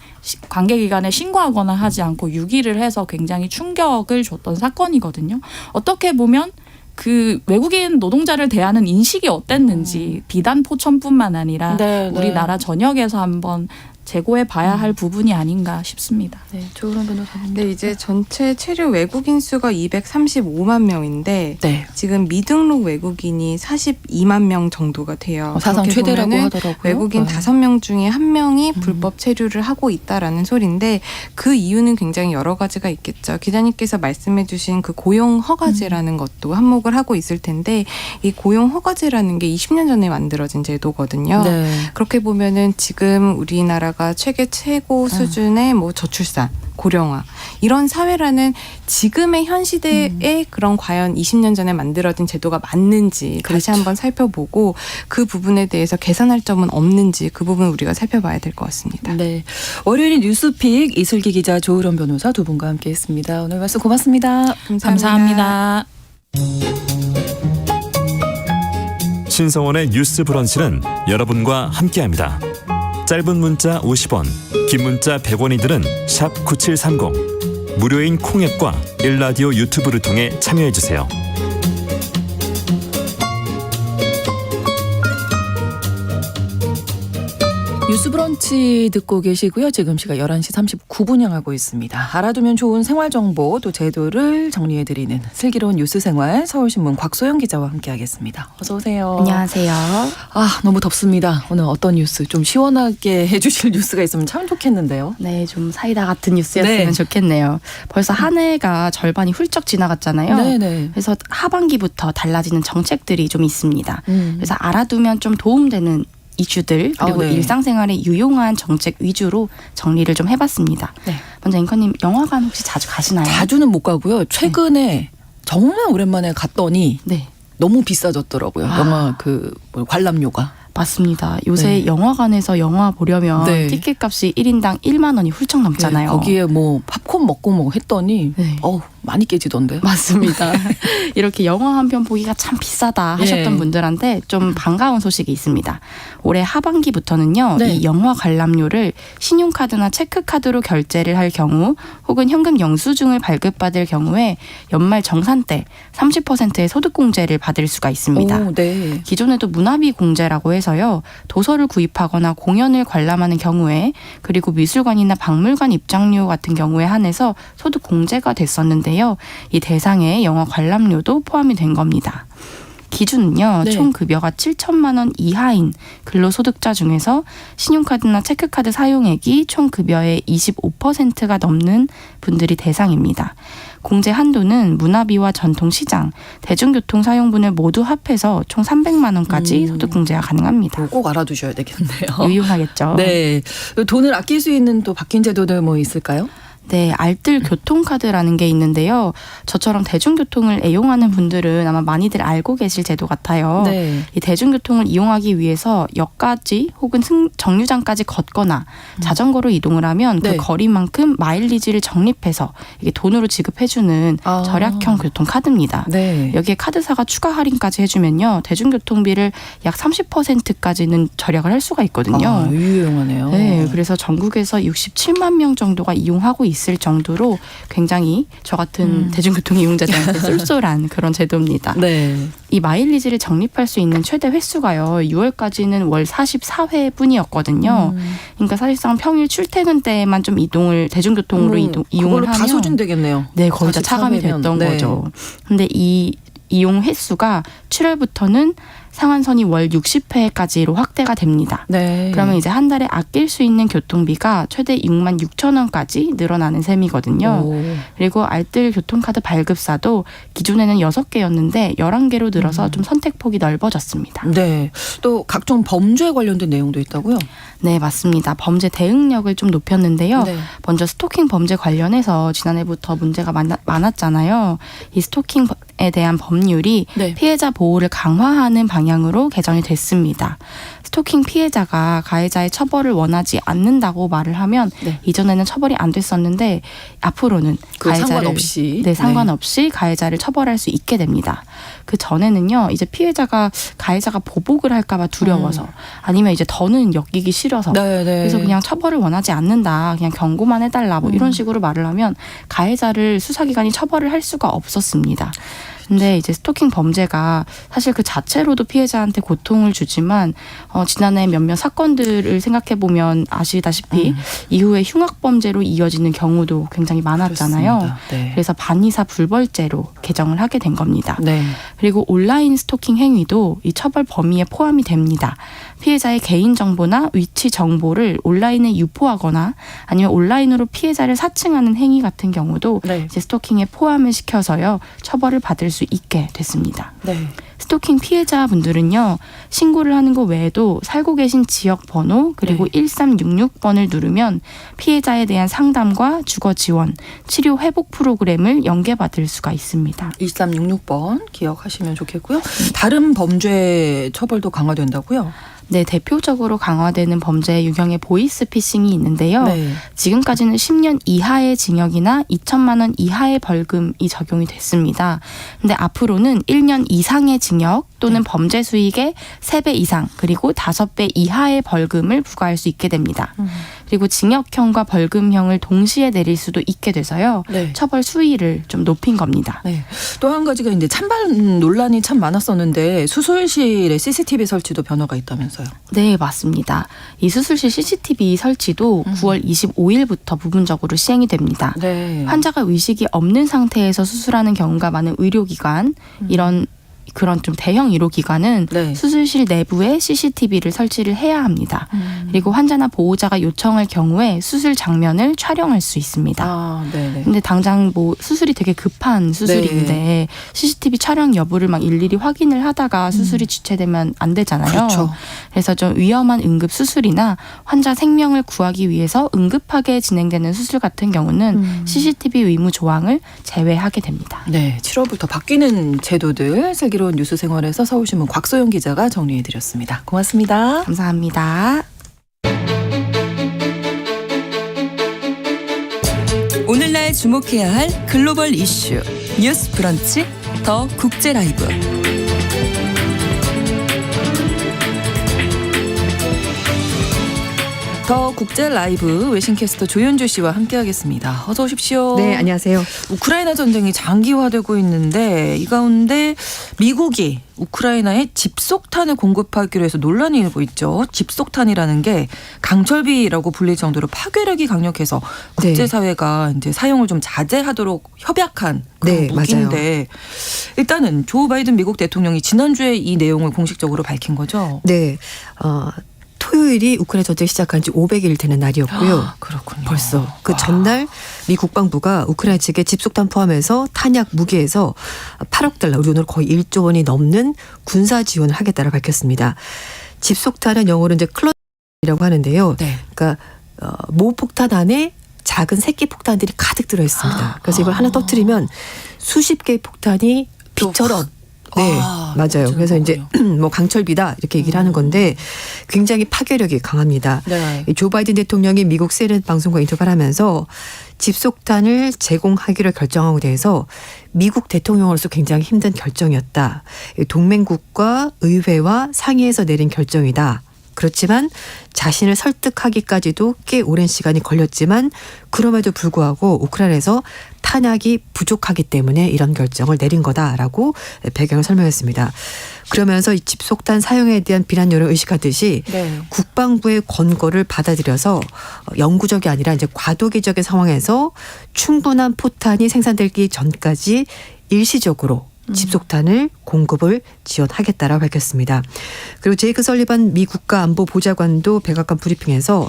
Speaker 2: 관계기관에 신고하거나 하지 않고 유기를 해서 굉장히 충격을 줬던 사건이거든요. 어떻게 보면 그 외국인 노동자를 대하는 인식이 어땠는지 비단 포천뿐만 아니라
Speaker 1: 네, 네.
Speaker 2: 우리나라 전역에서 한번 재고해 봐야 할 부분이 아닌가 싶습니다.
Speaker 1: 네, 조은원 변호사님.
Speaker 3: 근데 이제 전체 체류 외국인 수가 235만 명인데
Speaker 1: 네.
Speaker 3: 지금 미등록 외국인이 42만 명 정도가 돼요.
Speaker 1: 사상
Speaker 3: 그렇게
Speaker 1: 최대라고
Speaker 3: 보면은
Speaker 1: 하더라고요.
Speaker 3: 외국인
Speaker 1: 네.
Speaker 3: 5명 중에 1명이 불법 체류를 하고 있다라는 소리인데 그 이유는 굉장히 여러 가지가 있겠죠. 기자님께서 말씀해 주신 그 고용 허가제라는 것도 한몫을 하고 있을 텐데 이 고용 허가제라는 게 20년 전에 만들어진 제도거든요.
Speaker 1: 네.
Speaker 3: 그렇게 보면은 지금 우리나라가 세계 최고 수준의 뭐 저출산, 고령화 이런 사회라는 지금의 현 시대에 그런 과연 20년 전에 만들어진 제도가 맞는지 다시
Speaker 1: 그렇죠.
Speaker 3: 한번 살펴보고 그 부분에 대해서 개선할 점은 없는지 그 부분 우리가 살펴봐야 될 것 같습니다.
Speaker 1: 네. 월요일 뉴스픽 이슬기 기자, 조은원 변호사 두 분과 함께했습니다. 오늘 말씀 고맙습니다.
Speaker 2: 감사합니다.
Speaker 6: 신성원의 뉴스 브런치는 여러분과 함께합니다. 짧은 문자 50원, 긴 문자 100원이들은 샵 9730. 무료인 콩앱과 일라디오 유튜브를 통해 참여해주세요.
Speaker 1: 뉴스 브런치 듣고 계시고요. 지금 시각 11시 39분 향하고 있습니다. 알아두면 좋은 생활정보 또 제도를 정리해드리는 슬기로운 뉴스 생활 서울신문 곽소영 기자와 함께하겠습니다. 어서 오세요.
Speaker 7: 안녕하세요.
Speaker 1: 아, 너무 덥습니다. 오늘 어떤 뉴스 좀 시원하게 해주실 뉴스가 있으면 참 좋겠는데요.
Speaker 7: 네, 좀 사이다 같은 뉴스였으면
Speaker 1: 네.
Speaker 7: 좋겠네요. 벌써 한 해가 절반이 훌쩍 지나갔잖아요.
Speaker 1: 네네.
Speaker 7: 그래서 하반기부터 달라지는 정책들이 좀 있습니다.
Speaker 1: 음.
Speaker 7: 그래서 알아두면 좀 도움되는 이슈들 그리고
Speaker 1: 네.
Speaker 7: 일상생활에 유용한 정책 위주로 정리를 좀 해봤습니다.
Speaker 1: 네.
Speaker 7: 먼저 앵커님 영화관 혹시 자주 가시나요?
Speaker 1: 자주는 못 가고요. 최근에 정말 오랜만에 갔더니
Speaker 7: 네.
Speaker 1: 너무 비싸졌더라고요. 영화 뭐 관람료가.
Speaker 7: 맞습니다. 요새
Speaker 1: 네.
Speaker 7: 영화관에서 영화 보려면
Speaker 1: 네.
Speaker 7: 티켓값이 1인당 1만 원이 훌쩍 넘잖아요.
Speaker 1: 네, 거기에 뭐 팝콘 먹고 뭐 했더니
Speaker 7: 네.
Speaker 1: 많이 깨지던데.
Speaker 7: 맞습니다. 이렇게 영화 한 편 보기가 참 비싸다 하셨던
Speaker 1: 예.
Speaker 7: 분들한테 좀 반가운 소식이 있습니다. 올해 하반기부터는요.
Speaker 1: 네.
Speaker 7: 이 영화 관람료를 신용카드나 체크카드로 결제를 할 경우 혹은 현금 영수증을 발급받을 경우에 연말 정산 때 30%의 소득공제를 받을 수가 있습니다.
Speaker 1: 오, 네.
Speaker 7: 기존에도 문화비 공제라고 해서요. 도서를 구입하거나 공연을 관람하는 경우에 그리고 미술관이나 박물관 입장료 같은 경우에 한해서 소득 공제가 됐었는데요. 이 대상에 영화 관람료도 포함이 된 겁니다. 기준은요.
Speaker 1: 네.
Speaker 7: 총 급여가 7천만 원 이하인 근로소득자 중에서 신용카드나 체크카드 사용액이 총 급여의 25%가 넘는 분들이 대상입니다. 공제 한도는 문화비와 전통시장, 대중교통 사용분을 모두 합해서 총 300만 원까지 소득 공제가 가능합니다.
Speaker 1: 꼭 알아두셔야 되겠네요.
Speaker 7: 유용하겠죠.
Speaker 1: 네. 돈을 아낄 수 있는 또 바뀐 제도들 뭐 있을까요?
Speaker 7: 네, 알뜰 교통카드라는 게 있는데요. 저처럼 대중교통을 애용하는 분들은 아마 많이들 알고 계실 제도 같아요.
Speaker 1: 네.
Speaker 7: 이 대중교통을 이용하기 위해서 역까지 혹은 정류장까지 걷거나 자전거로 이동을 하면
Speaker 1: 네.
Speaker 7: 그 거리만큼 마일리지를 적립해서 이게 돈으로 지급해주는
Speaker 1: 아.
Speaker 7: 절약형 교통카드입니다.
Speaker 1: 네.
Speaker 7: 여기에 카드사가 추가 할인까지 해주면요. 대중교통비를 약 30%까지는 절약을 할 수가 있거든요.
Speaker 1: 아, 유용하네요.
Speaker 7: 네, 그래서 전국에서 67만 명 정도가 이용하고 있을 정도로 굉장히 저 같은 대중교통 이용자들한테 쏠쏠한 그런 제도입니다.
Speaker 1: 네.
Speaker 7: 이 마일리지를 적립할 수 있는 최대 횟수가요. 6월까지는 월 44회뿐이었거든요. 그러니까 사실상 평일 출퇴근 때만 좀 대중교통으로 이용을 하면
Speaker 1: 다 소진되겠네요.
Speaker 7: 네, 거의 다
Speaker 1: 44
Speaker 7: 차감이
Speaker 1: 회면.
Speaker 7: 됐던
Speaker 1: 네.
Speaker 7: 거죠. 근데 이 이용 횟수가 7월부터는 상한선이 월 60회까지로 확대가 됩니다.
Speaker 1: 네.
Speaker 7: 그러면 이제 한 달에 아낄 수 있는 교통비가 최대 6만 6천 원까지 늘어나는 셈이거든요.
Speaker 1: 오.
Speaker 7: 그리고 알뜰 교통카드 발급사도 기존에는 6개였는데 11개로 늘어서 좀 선택폭이 넓어졌습니다.
Speaker 1: 네. 또 각종 범죄에 관련된 내용도 있다고요?
Speaker 7: 네, 맞습니다. 범죄 대응력을 좀 높였는데요.
Speaker 1: 네.
Speaker 7: 먼저 스토킹 범죄 관련해서 지난해부터 문제가 많았잖아요. 이 스토킹에 대한 법률이
Speaker 1: 네.
Speaker 7: 피해자 보호를 강화하는 방향으로 개정이 됐습니다. 스토킹 피해자가 가해자의 처벌을 원하지 않는다고 말을 하면
Speaker 1: 네.
Speaker 7: 이전에는 처벌이 안 됐었는데 앞으로는
Speaker 1: 그
Speaker 7: 가해자를
Speaker 1: 상관없이.
Speaker 7: 네, 상관없이 가해자를 처벌할 수 있게 됩니다. 그 전에는요, 이제 피해자가 가해자가 보복을 할까봐 두려워서 아니면 이제 더는 엮이기 싫어서
Speaker 1: 네, 네.
Speaker 7: 그래서 그냥 처벌을 원하지 않는다, 그냥 경고만 해달라, 뭐 이런 식으로 말을 하면 가해자를 수사기관이 처벌을 할 수가 없었습니다. 근데 이제 스토킹 범죄가 사실 그 자체로도 피해자한테 고통을 주지만 지난해 몇몇 사건들을 생각해 보면 아시다시피 이후에 흉악 범죄로 이어지는 경우도 굉장히 많았잖아요.
Speaker 1: 그렇습니다. 네.
Speaker 7: 그래서 반의사 불벌죄로 개정을 하게 된 겁니다.
Speaker 1: 네.
Speaker 7: 그리고 온라인 스토킹 행위도 이 처벌 범위에 포함이 됩니다. 피해자의 개인 정보나 위치 정보를 온라인에 유포하거나 아니면 온라인으로 피해자를 사칭하는 행위 같은 경우도
Speaker 1: 네.
Speaker 7: 이제 스토킹에 포함을 시켜서요, 처벌을 받을 수 있게 됐습니다.
Speaker 1: 네.
Speaker 7: 스토킹 피해자분들은요, 신고를 하는 것 외에도 살고 계신 지역 번호 그리고
Speaker 1: 네.
Speaker 7: 1366번을 누르면 피해자에 대한 상담과 주거 지원, 치료 회복 프로그램을 연계받을 수가 있습니다.
Speaker 1: 1366번 기억하시면 좋겠고요. 다른 범죄 처벌도 강화된다고요?
Speaker 7: 네, 대표적으로 강화되는 범죄 유형의 보이스피싱이 있는데요.
Speaker 1: 네.
Speaker 7: 지금까지는 10년 이하의 징역이나 2천만 원 이하의 벌금이 적용이 됐습니다. 근데 앞으로는 1년 이상의 징역 또는 범죄 수익의 3배 이상 그리고 5배 이하의 벌금을 부과할 수 있게 됩니다. 그리고 징역형과 벌금형을 동시에 내릴 수도 있게 돼서요.
Speaker 1: 네.
Speaker 7: 처벌 수위를 좀 높인 겁니다.
Speaker 1: 네. 또 한 가지가 이제 찬반 논란이 참 많았었는데 수술실에 CCTV 설치도 변화가 있다면서요?
Speaker 7: 네, 맞습니다. 이 수술실 CCTV 설치도 9월 25일부터 부분적으로 시행이 됩니다.
Speaker 1: 네.
Speaker 7: 환자가 의식이 없는 상태에서 수술하는 경우가 많은 의료기관, 그런 좀 대형 의료기관은
Speaker 1: 네.
Speaker 7: 수술실 내부에 CCTV를 설치를 해야 합니다. 그리고 환자나 보호자가 요청할 경우에 수술 장면을 촬영할 수 있습니다.
Speaker 1: 아, 네네.
Speaker 7: 근데 당장 뭐 수술이 되게 급한 수술인데 CCTV 촬영 여부를 막 일일이 확인을 하다가 수술이 지체되면 안 되잖아요.
Speaker 1: 그렇죠.
Speaker 7: 그래서 좀 위험한 응급 수술이나 환자 생명을 구하기 위해서 응급하게 진행되는 수술 같은 경우는 CCTV 의무 조항을 제외하게 됩니다.
Speaker 1: 네, 7월부터 바뀌는 제도들 슬기로운 뉴스 생활에서 서울신문 곽소영 기자가 정리해드렸습니다. 고맙습니다.
Speaker 7: 감사합니다.
Speaker 5: 오늘날
Speaker 1: 주목해야 할 글로벌 이슈 뉴스 브런치 더 국제 라이브. 더 국제 라이브 외신캐스터 조윤주 씨와 함께하겠습니다. 어서 오십시오.
Speaker 8: 네, 안녕하세요.
Speaker 1: 우크라이나 전쟁이 장기화되고 있는데 이 가운데 미국이 우크라이나에 집속탄을 공급하기로 해서 논란이 일고 있죠. 집속탄이라는 게 강철비라고 불릴 정도로 파괴력이 강력해서 국제사회가 이제 사용을 좀 자제하도록 협약한 그런 무기인데
Speaker 8: 맞아요.
Speaker 1: 일단은 조 바이든 미국 대통령이 지난주에 이 내용을 공식적으로 밝힌 거죠.
Speaker 8: 네, 토요일이 우크라이나 전쟁 시작한 지 500일 되는 날이었고요.
Speaker 1: 그렇군요.
Speaker 8: 벌써 그 전날 미 국방부가 우크라이나 측에 집속탄 포함해서 탄약 무기에서 8억 달러, 우리 돈으로 거의 1조 원이 넘는 군사 지원을 하겠다고 밝혔습니다. 집속탄은 영어로 이제 클러치라고 하는데요.
Speaker 1: 네.
Speaker 8: 그러니까 모 폭탄 안에 작은 새끼 폭탄들이 가득 들어 있습니다. 그래서 이걸 하나 터뜨리면 수십 개의 폭탄이 빛처럼 네, 맞아요. 그래서 이제 뭐 강철비다 이렇게 얘기를 하는 건데 굉장히 파괴력이 강합니다.
Speaker 1: 네.
Speaker 8: 조 바이든 대통령이 미국 CNN 방송과 인터뷰를 하면서 집속탄을 제공하기로 결정하고 대해서 미국 대통령으로서 굉장히 힘든 결정이었다. 동맹국과 의회와 상의해서 내린 결정이다. 그렇지만 자신을 설득하기까지도 꽤 오랜 시간이 걸렸지만 그럼에도 불구하고 우크라이나에서 탄약이 부족하기 때문에 이런 결정을 내린 거다라고 배경을 설명했습니다. 그러면서 이 집속탄 사용에 대한 비난 여론을 의식하듯이
Speaker 1: 네.
Speaker 8: 국방부의 권고를 받아들여서 영구적이 아니라 이제 과도기적인 상황에서 충분한 포탄이 생산되기 전까지 일시적으로 집속탄을 공급을 지원하겠다라고 밝혔습니다. 그리고 제이크 설리반 미 국가안보보좌관도 백악관 브리핑에서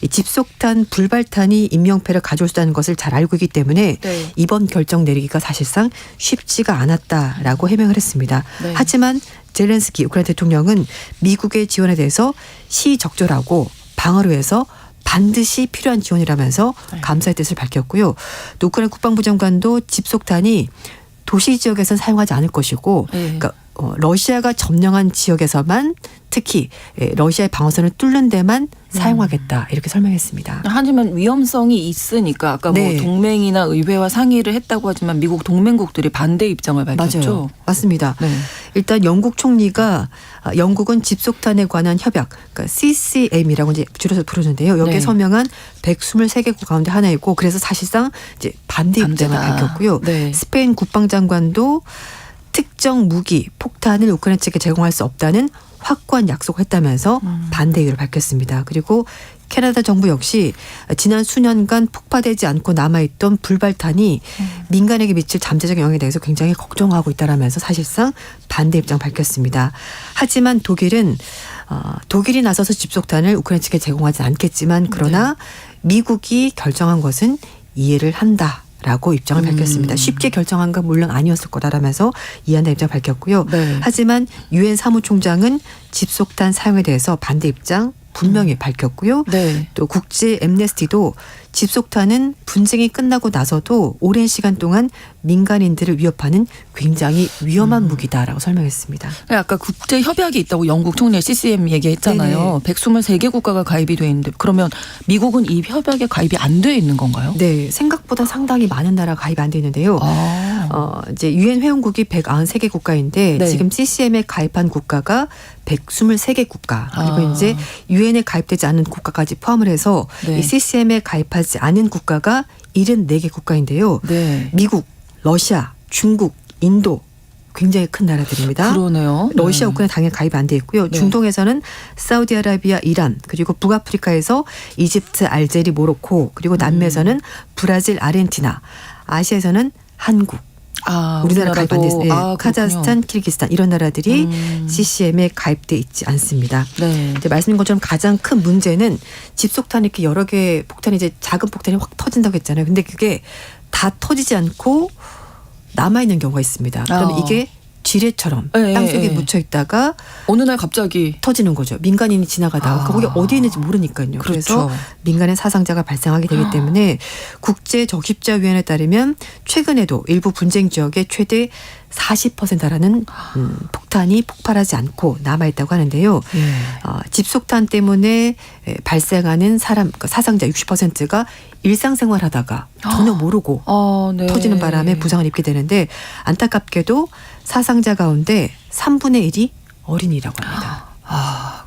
Speaker 8: 이 집속탄 불발탄이 인명패를 가져올 수 있다는 것을 잘 알고 있기 때문에
Speaker 1: 네.
Speaker 8: 이번 결정 내리기가 사실상 쉽지가 않았다라고 해명을 했습니다.
Speaker 1: 네.
Speaker 8: 하지만 젤렌스키 우크라이나 대통령은 미국의 지원에 대해서 시적절하고 방어를 위해서 반드시 필요한 지원이라면서 감사의 뜻을 밝혔고요. 또 우크라이나 국방부 장관도 집속탄이 도시 지역에서는 사용하지 않을 것이고 그러니까 러시아가 점령한 지역에서만 특히 러시아의 방어선을 뚫는 데만 사용하겠다 이렇게 설명했습니다.
Speaker 1: 하지만 위험성이 있으니까 아까
Speaker 8: 네.
Speaker 1: 뭐 동맹이나 의회와 상의를 했다고 하지만 미국 동맹국들이 반대 입장을 밝혔죠.
Speaker 8: 맞아요. 맞습니다.
Speaker 1: 네.
Speaker 8: 일단 영국 총리가 영국은 집속탄에 관한 협약, 그러니까 CCM이라고 이제 줄여서 부르는데요. 여기에
Speaker 1: 네.
Speaker 8: 서명한 123개국 가운데 하나이고 그래서 사실상 이제 반대 입장을
Speaker 1: 반대다.
Speaker 8: 밝혔고요.
Speaker 1: 네.
Speaker 8: 스페인 국방장관도 특정 무기, 폭탄을 우크라이나 측에 제공할 수 없다는 확고한 약속을 했다면서 반대 이유를 밝혔습니다. 그리고 캐나다 정부 역시 지난 수년간 폭파되지 않고 남아있던 불발탄이 민간에게 미칠 잠재적 영향에 대해서 굉장히 걱정하고 있다라면서 사실상 반대 입장 밝혔습니다. 하지만 독일은 독일이 나서서 집속탄을 우크라이나 측에 제공하지 않겠지만 그러나 미국이 결정한 것은 이해를 한다. 라고 입장을 밝혔습니다. 쉽게 결정한 건 물론 아니었을 거다라면서 이해한다 입장 밝혔고요.
Speaker 1: 네.
Speaker 8: 하지만 유엔 사무총장은 집속탄 사용에 대해서 반대 입장 분명히 밝혔고요.
Speaker 1: 네.
Speaker 8: 또 국제 엠네스티도 집속탄은 분쟁이 끝나고 나서도 오랜 시간 동안 민간인들을 위협하는 굉장히 위험한 무기다라고 설명했습니다.
Speaker 1: 아까 국제 협약이 있다고 영국 총리 CCM 얘기했잖아요. 123개 국가가 가입이 돼 있는데 그러면 미국은 이 협약에 가입이 안 돼 있는 건가요?
Speaker 8: 네, 생각보다 상당히 많은 나라가 가입 안 돼 있는데요. 이제 유엔 회원국이 193개 국가인데
Speaker 1: 네.
Speaker 8: 지금 CCM에 가입한 국가가 123개 국가 그리고 이제 유엔에 가입되지 않은 국가까지 포함을 해서
Speaker 1: 네.
Speaker 8: 이 CCM에 가입하지 않은 국가가 74개 국가인데요.
Speaker 1: 네.
Speaker 8: 미국, 러시아, 중국, 인도 굉장히 큰 나라들입니다.
Speaker 1: 그러네요.
Speaker 8: 러시아,
Speaker 1: 네.
Speaker 8: 우크라이나 당연히 가입 안 돼 있고요.
Speaker 1: 네.
Speaker 8: 중동에서는 사우디아라비아, 이란 그리고 북아프리카에서 이집트, 알제리, 모로코 그리고 남미에서는 브라질, 아르헨티나 아시아에서는 한국 우리나라 가입 안 돼 있어요.
Speaker 1: 그렇군요.
Speaker 8: 카자흐스탄, 키르기스탄 이런 나라들이 CCM에 가입돼 있지 않습니다.
Speaker 1: 네.
Speaker 8: 이제 말씀드린 것처럼 가장 큰 문제는 집속탄 이렇게 여러 개 폭탄이 이제 작은 폭탄이 확 터진다고 했잖아요. 근데 그게 다 터지지 않고 남아 있는 경우가 있습니다. 그러면 이게 지뢰처럼
Speaker 1: 네,
Speaker 8: 땅속에
Speaker 1: 네.
Speaker 8: 묻혀 있다가
Speaker 1: 어느 날 갑자기
Speaker 8: 터지는 거죠. 민간인이 지나가다가 거기 어디에 있는지 모르니까요. 그래서
Speaker 1: 그렇죠.
Speaker 8: 민간의 사상자가 발생하게 되기 때문에 국제적십자위원회에 따르면 최근에도 일부 분쟁 지역에 최대 40%라는 폭탄이 폭발하지 않고 남아있다고 하는데요. 집속탄 때문에 발생하는 사상자 60%가 일상생활하다가 전혀 모르고
Speaker 1: 네.
Speaker 8: 터지는 바람에 부상을 입게 되는데 안타깝게도 사상자 가운데 3분의 1이 어린이라고 합니다.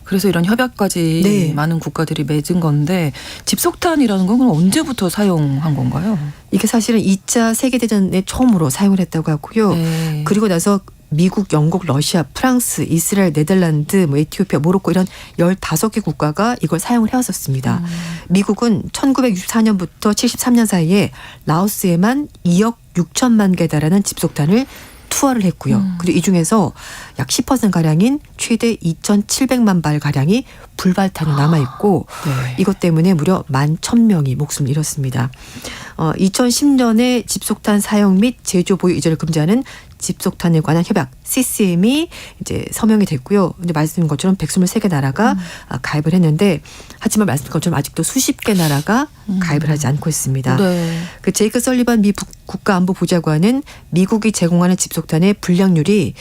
Speaker 1: 그래서 이런 협약까지
Speaker 8: 네.
Speaker 1: 많은 국가들이 맺은 건데 집속탄이라는 건 그럼 언제부터 사용한 건가요?
Speaker 8: 이게 사실은 2차 세계대전에 처음으로 사용을 했다고 하고요.
Speaker 1: 네.
Speaker 8: 그리고 나서 미국, 영국, 러시아, 프랑스, 이스라엘, 네덜란드, 에티오피아, 모로코 이런 15개 국가가 이걸 사용을 해왔었습니다. 미국은 1964년부터 73년 사이에 라오스에만 2억 6천만 개 달하는 집속탄을 투하를 했고요. 그리고 이 중에서 약 10%가량인 최대 2,700만 발가량이 불발탄이 남아있고
Speaker 1: 네.
Speaker 8: 이것 때문에 무려 11,000명이 목숨을 잃었습니다. 2010년에 집속탄 사용 및 제조 보유 이전을 금지하는 집속탄에 관한 협약 CCM이 이제 서명이 됐고요. 근데 말씀드린 것처럼 123개 나라가 가입을 했는데 하지만 말씀드린 것처럼 아직도 수십 개 나라가 가입을 하지 않고 있습니다.
Speaker 1: 네.
Speaker 8: 그 제이크 설리반 미 국가안보보좌관은 미국이 제공하는 집속탄의 불량률이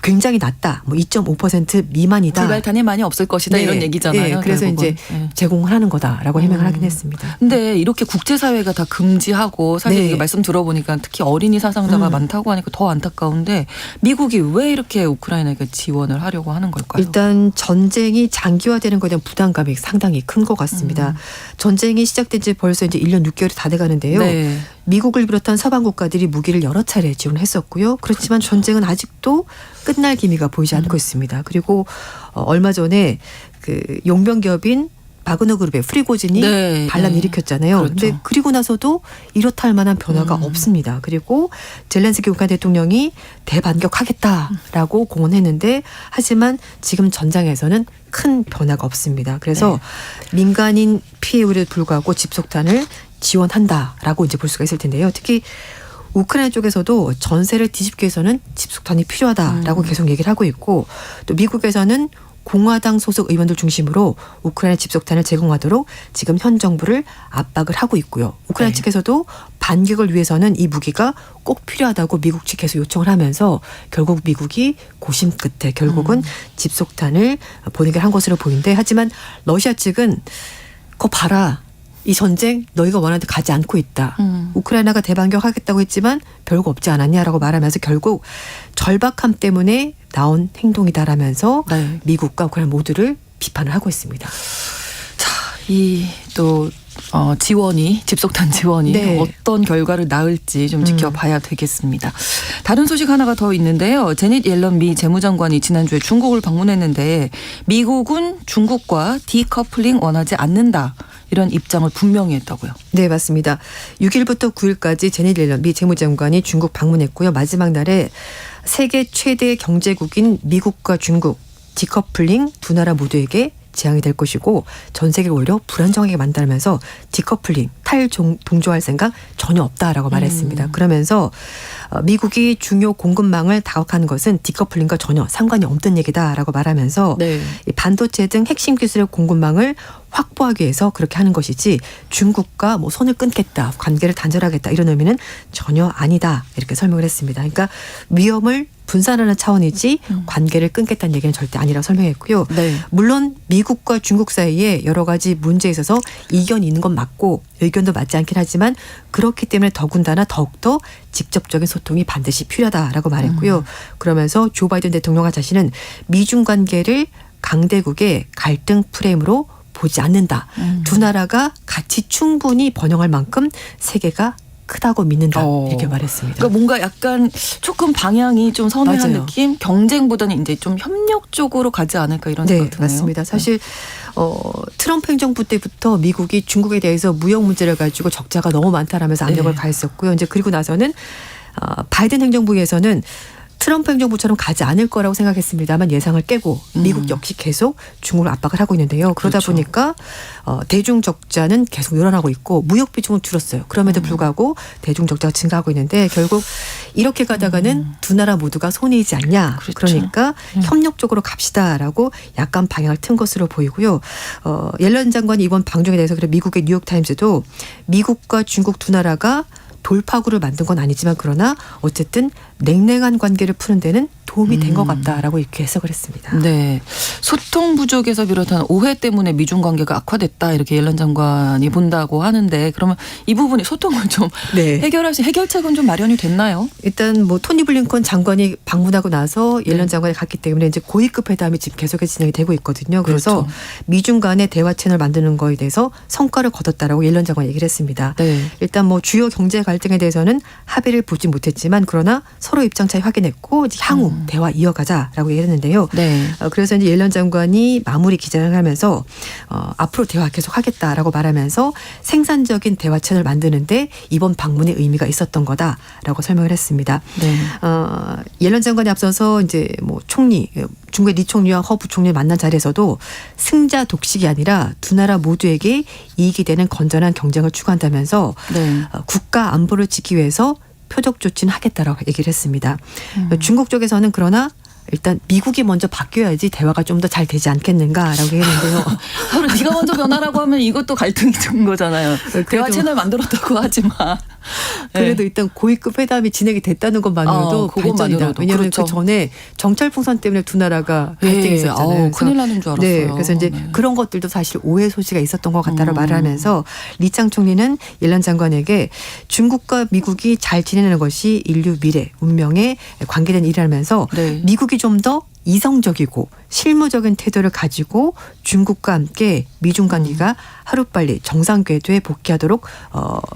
Speaker 8: 굉장히 낮다. 2.5% 미만이다.
Speaker 1: 불발탄이 많이 없을 것이다
Speaker 8: 네.
Speaker 1: 이런 얘기잖아요.
Speaker 8: 네. 그래서
Speaker 1: 결국은.
Speaker 8: 이제
Speaker 1: 네.
Speaker 8: 제공을 하는 거다라고 해명을 하긴 했습니다.
Speaker 1: 근데 이렇게 국제사회가 다 금지하고 사실
Speaker 8: 네.
Speaker 1: 이게 말씀 들어보니까 특히 어린이 사상자가 많다고 하니까 더 안타까운데 미국이 왜 이렇게 우크라이나에게 지원을 하려고 하는 걸까요?
Speaker 8: 일단 전쟁이 장기화되는 것에 대한 부담감이 상당히 큰 것 같습니다. 전쟁이 시작된 지 벌써 이제 1년 6개월이 다 돼가는데요.
Speaker 1: 네.
Speaker 8: 미국을 비롯한 서방 국가들이 무기를 여러 차례 지원했었고요. 그렇지만 전쟁은 아직도 끝날 기미가 보이지 않고 있습니다. 그리고 얼마 전에 그 용병기업인 바그너 그룹의 프리고진이
Speaker 1: 네.
Speaker 8: 반란을 일으켰잖아요.
Speaker 1: 그렇죠.
Speaker 8: 그런데 그리고 나서도 이렇다 할 만한 변화가 없습니다. 그리고 젤렌스키 우크라이나 대통령이 대반격하겠다라고 공언했는데 하지만 지금 전장에서는 큰 변화가 없습니다. 그래서 민간인 피해 우려에 불구하고 집속탄을 지원한다라고 이제 볼 수가 있을 텐데요. 특히 우크라이나 쪽에서도 전세를 뒤집기 위해서는 집속탄이 필요하다라고 계속 얘기를 하고 있고 또 미국에서는 공화당 소속 의원들 중심으로 우크라이나 집속탄을 제공하도록 지금 현 정부를 압박을 하고 있고요. 우크라이나 측에서도 반격을 위해서는 이 무기가 꼭 필요하다고 미국 측 계속 요청을 하면서 결국 미국이 고심 끝에 결국은 집속탄을 보내게 한 것으로 보이는데 하지만 러시아 측은 그거 봐라. 이 전쟁 너희가 원하는 데 가지 않고 있다. 우크라이나가 대반격하겠다고 했지만 별거 없지 않았냐라고 말하면서 결국 절박함 때문에 나온 행동이다라면서
Speaker 1: 네.
Speaker 8: 미국과 우크라이나 모두를 비판을 하고 있습니다.
Speaker 1: 이 또 지원이 집속탄 지원이
Speaker 8: 네.
Speaker 1: 어떤 결과를 낳을지 좀 지켜봐야 되겠습니다. 다른 소식 하나가 더 있는데요. 제닛 옐런 미 재무장관이 지난주에 중국을 방문했는데 미국은 중국과 디커플링 원하지 않는다. 이런 입장을 분명히 했다고요.
Speaker 8: 네, 맞습니다. 6일부터 9일까지 제닛 옐런 미 재무장관이 중국 방문했고요. 마지막 날에 세계 최대 경제국인 미국과 중국 디커플링 두 나라 모두에게 재앙이 될 것이고 전 세계를 오히려 불안정하게 만들면서 디커플링, 탈동조할 생각 전혀 없다라고 말했습니다. 그러면서 미국이 중요 공급망을 다각하는 것은 디커플링과 전혀 상관이 없는 얘기다라고 말하면서
Speaker 1: 네.
Speaker 8: 이 반도체 등 핵심 기술의 공급망을 확보하기 위해서 그렇게 하는 것이지 중국과 손을 끊겠다, 관계를 단절하겠다 이런 의미는 전혀 아니다 이렇게 설명을 했습니다. 그러니까 위험을 분산하는 차원이지 관계를 끊겠다는 얘기는 절대 아니라고 설명했고요.
Speaker 1: 네.
Speaker 8: 물론 미국과 중국 사이에 여러 가지 문제에 있어서 이견이 있는 건 맞고 의견도 맞지 않긴 하지만 그렇기 때문에 더군다나 더욱더 직접적인 소통이 반드시 필요하다라고 말했고요. 그러면서 조 바이든 대통령과 자신은 미중 관계를 강대국의 갈등 프레임으로 보지 않는다. 두 나라가 같이 충분히 번영할 만큼 세계가 크다고 믿는다. 이렇게 말했습니다.
Speaker 1: 그러니까 뭔가 약간 조금 방향이 좀 선회한
Speaker 8: 맞아요.
Speaker 1: 느낌? 경쟁보다는 이제 좀 협력 쪽으로 가지 않을까 이런
Speaker 8: 네,
Speaker 1: 생각이 드네요.
Speaker 8: 맞습니다. 사실 트럼프 행정부 때부터 미국이 중국에 대해서 무역 문제를 가지고 적자가 너무 많다라면서 압력을
Speaker 1: 네.
Speaker 8: 가했었고요. 이제 그리고 나서는 바이든 행정부에서는 트럼프 행정부처럼 가지 않을 거라고 생각했습니다만 예상을 깨고 미국 역시 계속 중국을 압박을 하고 있는데요. 그러다
Speaker 1: 그렇죠.
Speaker 8: 보니까 대중 적자는 계속 늘어나고 있고 무역 비중은 줄었어요. 그럼에도 불구하고 대중 적자가 증가하고 있는데 결국 이렇게 가다가는 두 나라 모두가 손해이지 않냐.
Speaker 1: 그렇죠.
Speaker 8: 그러니까 협력적으로 갑시다라고 약간 방향을 튼 것으로 보이고요. 옐런 장관이 이번 방중에 대해서 그래 미국의 뉴욕타임스도 미국과 중국 두 나라가 돌파구를 만든 건 아니지만 그러나 어쨌든 냉랭한 관계를 푸는 데는 도움이 된 것 같다라고 이렇게 해석을 했습니다.
Speaker 1: 네. 소통 부족에서 비롯한 오해 때문에 미중 관계가 악화됐다 이렇게 옐런 장관이 본다고 하는데 그러면 이 부분이 소통을 좀
Speaker 8: 네.
Speaker 1: 해결책은 좀 마련이 됐나요?
Speaker 8: 일단 뭐 토니 블링컨 장관이 방문하고 나서 옐런
Speaker 1: 네.
Speaker 8: 장관이 갔기 때문에 이제 고위급 회담이 지금 계속해서 진행이 되고 있거든요. 그래서
Speaker 1: 그렇죠.
Speaker 8: 미중 간의 대화 채널 만드는 거에 대해서 성과를 거뒀다라고 옐런 장관이 얘기를 했습니다.
Speaker 1: 네.
Speaker 8: 일단 뭐 주요 경제 갈등에 대해서는 합의를 보지 못했지만 그러나 서로 입장 차이 확인했고 이제 향후 대화 이어가자라고 얘기했는데요.
Speaker 1: 네.
Speaker 8: 그래서 이제 옐런 장관이 마무리 기자회견을 하면서 앞으로 대화 계속하겠다라고 말하면서 생산적인 대화 채널을 만드는데 이번 방문의 의미가 있었던 거다라고 설명을 했습니다.
Speaker 1: 네.
Speaker 8: 옐런 장관이 앞서서 이제 뭐 총리 중국의 리 총리와 허 부총리 만난 자리에서도 승자 독식이 아니라 두 나라 모두에게 이익이 되는 건전한 경쟁을 추구한다면서
Speaker 1: 네.
Speaker 8: 국가 안보를 지키기 위해서 표적 조치는 하겠다라고 얘기를 했습니다. 중국 쪽에서는 그러나 일단 미국이 먼저 바뀌어야지 대화가 좀 더 잘 되지 않겠는가라고 얘기했는데요.
Speaker 1: 서로 네가 먼저 변하라고 하면 이것도 갈등이 된 거잖아요. 대화
Speaker 8: 그래도-
Speaker 1: 채널 만들었다고 하지만.
Speaker 8: 그래도 일단 고위급 회담이 진행이 됐다는 것만으로도 발전이다.
Speaker 1: 그것만으로도.
Speaker 8: 왜냐하면
Speaker 1: 그렇죠.
Speaker 8: 그 전에 정찰풍선 때문에 두 나라가 갈등이 있었잖아요.
Speaker 1: 아우,
Speaker 8: 그래서
Speaker 1: 큰일 나는 줄 알았어요.
Speaker 8: 네, 그래서 이제
Speaker 1: 네.
Speaker 8: 그런 것들도 사실 오해 소지가 있었던 것 같다고 말을 하면서 리창 총리는 옐런 장관에게 중국과 미국이 잘 지내는 것이 인류 미래, 운명에 관계된 일이라면서
Speaker 1: 네.
Speaker 8: 미국이 좀 더 이성적이고 실무적인 태도를 가지고 중국과 함께 미중 관계가 하루빨리 정상 궤도에 복귀하도록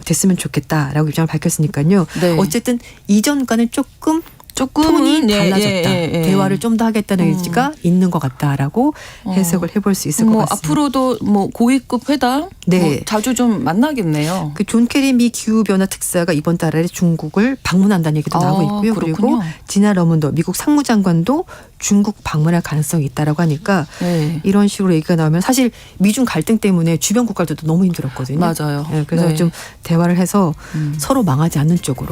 Speaker 8: 됐으면 좋겠다라고 입장을 밝혔으니까요.
Speaker 1: 네.
Speaker 8: 어쨌든 이전과는 조금
Speaker 1: 조금
Speaker 8: 톤이 달라졌다.
Speaker 1: 예.
Speaker 8: 대화를 좀 더 하겠다는 의지가 있는 것 같다라고 해석을 해볼 수 있을 것
Speaker 1: 뭐
Speaker 8: 같습니다.
Speaker 1: 앞으로도 뭐 고위급 회담
Speaker 8: 네.
Speaker 1: 뭐 자주 좀 만나겠네요.
Speaker 8: 그 존 케리 미 기후변화 특사가 이번 달에 중국을 방문한다는 얘기도 나오고 있고요.
Speaker 1: 그렇군요.
Speaker 8: 그리고 지나 러문더 미국 상무장관도 중국 방문할 가능성이 있다라고 하니까
Speaker 1: 네.
Speaker 8: 이런 식으로 얘기가 나오면 사실 미중 갈등 때문에 주변 국가들도 너무 힘들었거든요.
Speaker 1: 맞아요.
Speaker 8: 네, 그래서
Speaker 1: 네.
Speaker 8: 좀 대화를 해서 서로 망하지 않는 쪽으로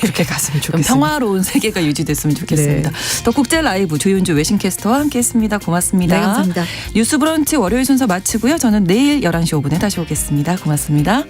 Speaker 8: 그렇게 갔으면
Speaker 1: 좀
Speaker 8: 좋겠습니다.
Speaker 1: 평화로운 세계가 유지됐으면 좋겠습니다. 더 국제 라이브 조윤주 외신캐스터와 함께했습니다. 고맙습니다.
Speaker 8: 네, 감사합니다.
Speaker 1: 뉴스브런치 월요일 순서 마치고요. 저는 내일 11시 5분에 다시 오겠습니다. 고맙습니다.